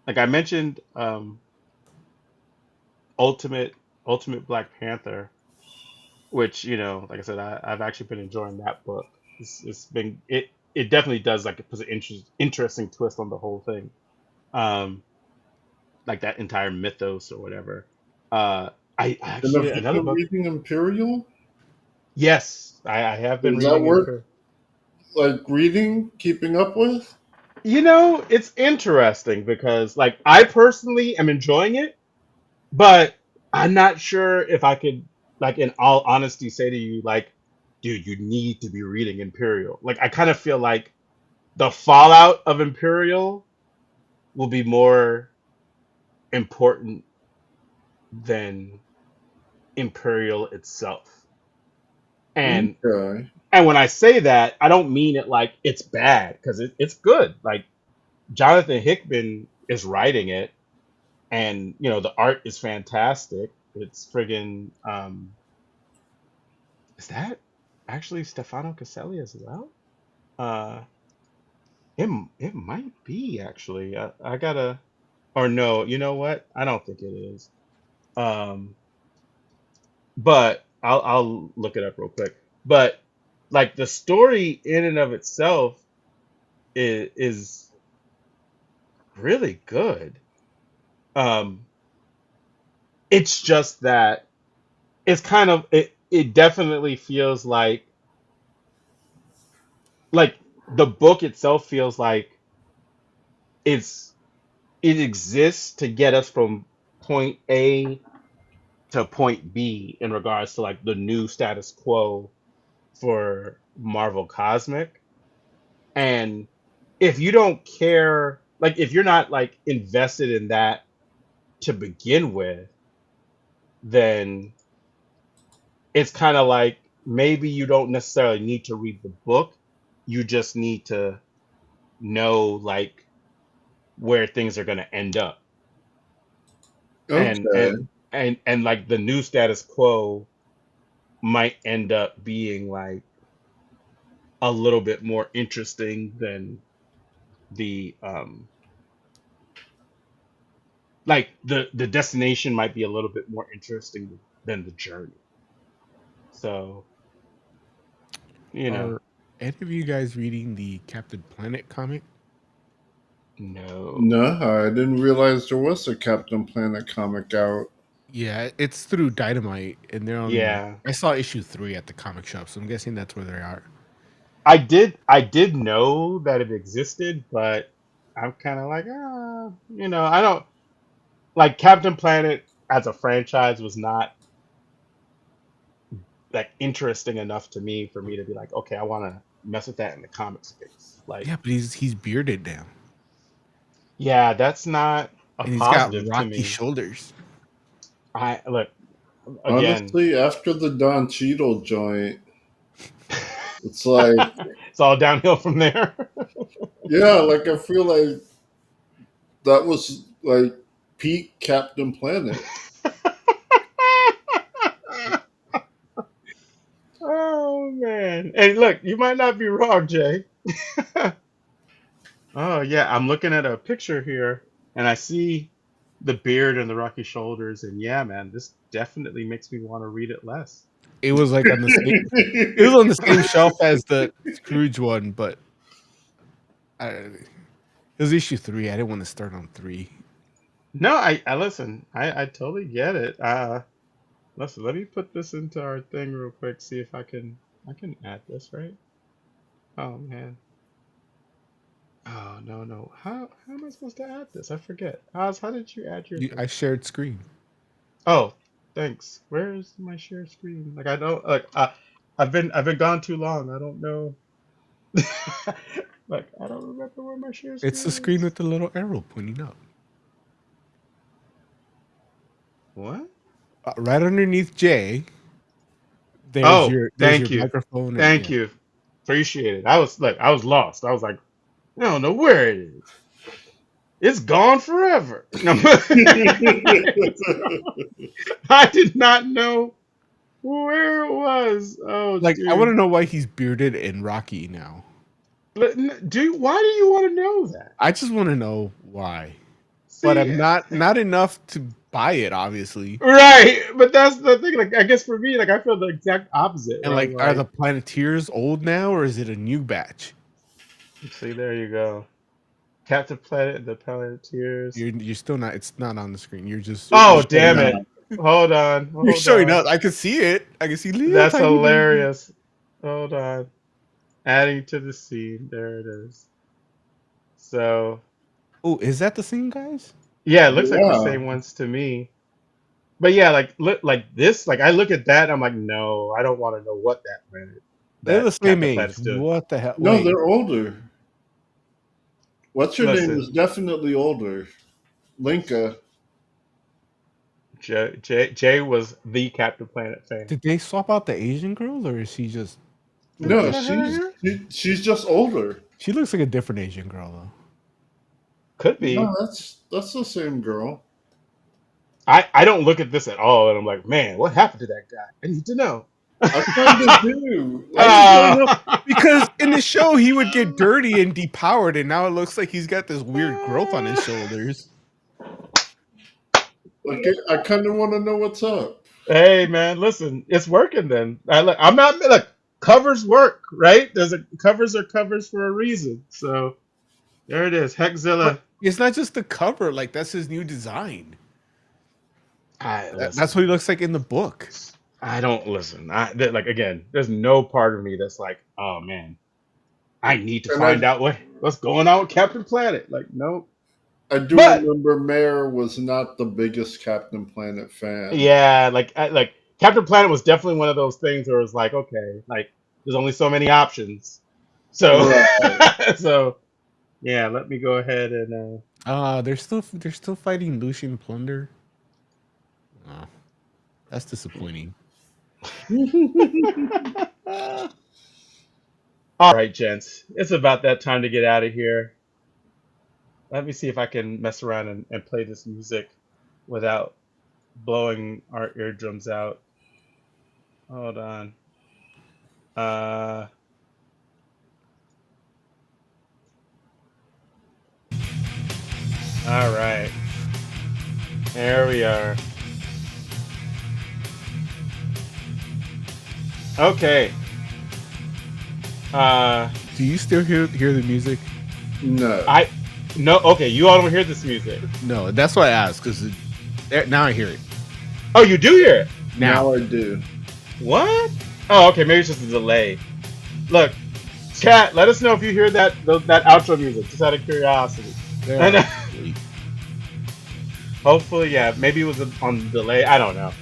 Like I mentioned, Ultimate Ultimate Black Panther, which like I said, I've actually been enjoying that book. It's been it definitely does like it puts an interesting twist on the whole thing. Um, like that entire mythos or whatever. I And actually have you another been book. reading Imperial? Yes, I have been Is that reading worth Imper. like reading, keeping up with? It's interesting because like I personally am enjoying it, but I'm not sure if I could like in all honesty say to you like, dude, you need to be reading Imperial. Like I kind of feel like the fallout of Imperial will be more important than Imperial itself. And Okay. And when I say that, I don't mean it like it's bad because it's good. Like Jonathan Hickman is writing it, and the art is fantastic. It's friggin' is that actually Stefano Caselli as well? Uh, it might be actually. I gotta or no, you know what? I don't think it is. Um, but I'll look it up real quick. But like the story in and of itself is really good. Um, it's just that it's kind of it definitely feels like the book itself feels like it's it exists to get us from point A to point B in regards to like the new status quo for Marvel Cosmic. And if you don't care, like if you're not like invested in that to begin with, then it's kind of like maybe you don't necessarily need to read the book. You just need to know like where things are going to end up. And Okay. and like the new status quo might end up being like a little bit more interesting than the like the destination might be a little bit more interesting than the journey. So, you know. Are Any of you guys reading the Captain Planet comic? No. No, I didn't realize there was a Captain Planet comic out. Yeah, it's through Dynamite, and they're on. Yeah. I saw issue 3 at the comic shop, so I'm guessing that's where they are. I did know that it existed, but I'm kind of like, I don't like Captain Planet as a franchise was not like interesting enough to me for me to be like, okay, I want to mess with that in the comic space. Like, Yeah, but he's bearded now, yeah, that's not a and he's got positive to rocky me. shoulders. I look again, Honestly, after the Don Cheadle joint, it's like, it's all downhill from there. yeah, like I feel like that was like peak Captain Planet. Oh man. And look, you might not be wrong, Jay. Oh yeah, I'm looking at a picture here and I see the beard and the rocky shoulders, and yeah, man, this definitely makes me want to read it less. It was like on the same. It was on the same shelf as the Scrooge one, but it was issue 3. I didn't want to start on 3. No, I listen, I totally get it. Listen, let me put this into our thing real quick, see if I can add this, right? Oh man. Oh no. How am I supposed to add this? I forget. Oz, how did you add your thing? I shared screen. Oh, thanks. Where's my share screen? Like I don't like I've been gone too long. I don't know. Like I don't remember where my share It's the screen screen is. with the little arrow pointing up, What? right underneath J. There's Oh, your thank you. microphone, and Thank yeah. you. Appreciate it. I was lost. I was like, I don't know where it is. It's gone forever. No, I did not know where it was. Oh, Like, I want to dude. know why he's bearded and rocky now. Why do you want to know that? I just want to know why. But See, I'm not enough to buy it, obviously. right, but that's the thing. Like, I guess for me, like, I feel the exact opposite. And Where I'm like, are the like, Planeteers old now, or is it a new batch? see, there you go. Captain Planet and the Planeteers. You're still not. It's not on the screen. You're just. Oh, You're damn it! Hold on, You're hold showing on. up. I can see it. I can see little That's tiny baby. hilarious. Hold on. Adding to the scene. There it is. So, Oh, is that the scene, guys? yeah, it looks like the Yeah. same ones to me. But yeah, like look like this. Like I look at that, I'm like, no, I don't want to know what They're the that same Captain age. Planet's doing. What the hell? No, Wait, they're older. What's your name Listen, is definitely older. Linka. Jay was the Captain Planet fan. did they swap out the Asian girl, or is she just? Look No, at her. she's just older. She looks like a different Asian girl, though. Could No, be. that's the same girl. I don't look at this at all, and I'm like, man, what happened to that guy? I need to know. I kind of do. I Like, just want to know because in the show he would get dirty and depowered, and now it looks like he's got this weird growth on his shoulders. I kind of want to know what's up. Hey man, listen, it's working then. I'm not look, covers work, right? Covers are covers for a reason. So there it is. Heckzilla. But it's not just the cover; like that's his new design. That's Listen, what he looks like in the book. I don't listen. Like again, there's no part of me that's like, oh man, I need to And find out what's going on with Captain Planet. Like, nope. I do But remember Mayor was not the biggest Captain Planet fan. yeah, like Captain Planet was definitely one of those things where it was like, okay, like there's only so many options. So Right. so yeah, let me go ahead and They're still fighting Lucian Plunder. Oh, that's disappointing. all right, gents, it's about that time to get out of here. Let me see if I can mess around and play this music without blowing our eardrums out. Hold on. All right. There we are. Okay. Do you still hear the music? No. No. Okay, you all don't hear this music. No, that's why I asked because now I hear it. Oh, you do hear it. Now I do. What? Oh, okay. Maybe it's just a delay. Look, chat. Let us know if you hear that outro music. Just out of curiosity. And, hopefully, yeah. Maybe it was on delay. I don't know.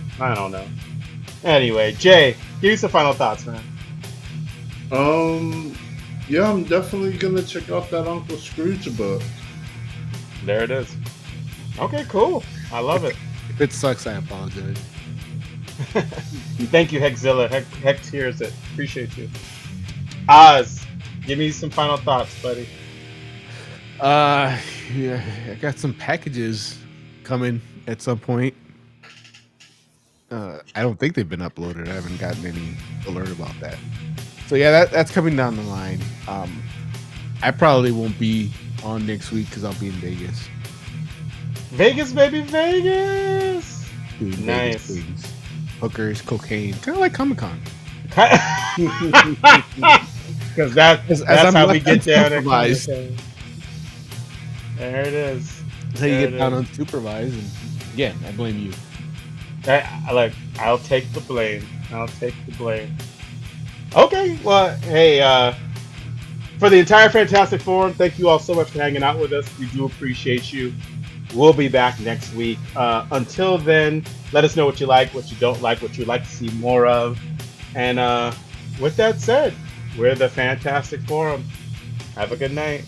Anyway, Jay, give me some final thoughts, man. Yeah, I'm definitely gonna check out that Uncle Scrooge book. There it is. Okay, cool. I love it. If it sucks, I apologize. Thank you, Hexzilla. Hex hears it. Appreciate you. Oz, give me some final thoughts, buddy. Yeah, I got some packages coming at some point. I don't think they've been uploaded. I haven't gotten any alert about that. So yeah, that's coming down the line. I probably won't be on next week because I'll be in Vegas. Vegas, baby, Vegas. Doing Nice. Vegas things. Hookers, cocaine, kind of like Comic-Con. Because that's how we get down. Unsupervised. There it is. That's how you get down unsupervised. And again, I blame you. I'll take the blame. Okay, well, hey, for the entire Fantastic Forum, thank you all so much for hanging out with us. We do appreciate you. We'll be back next week. Until then, let us know what you like, what you don't like, what you'd like to see more of. And with that said, we're the Fantastic Forum. Have a good night.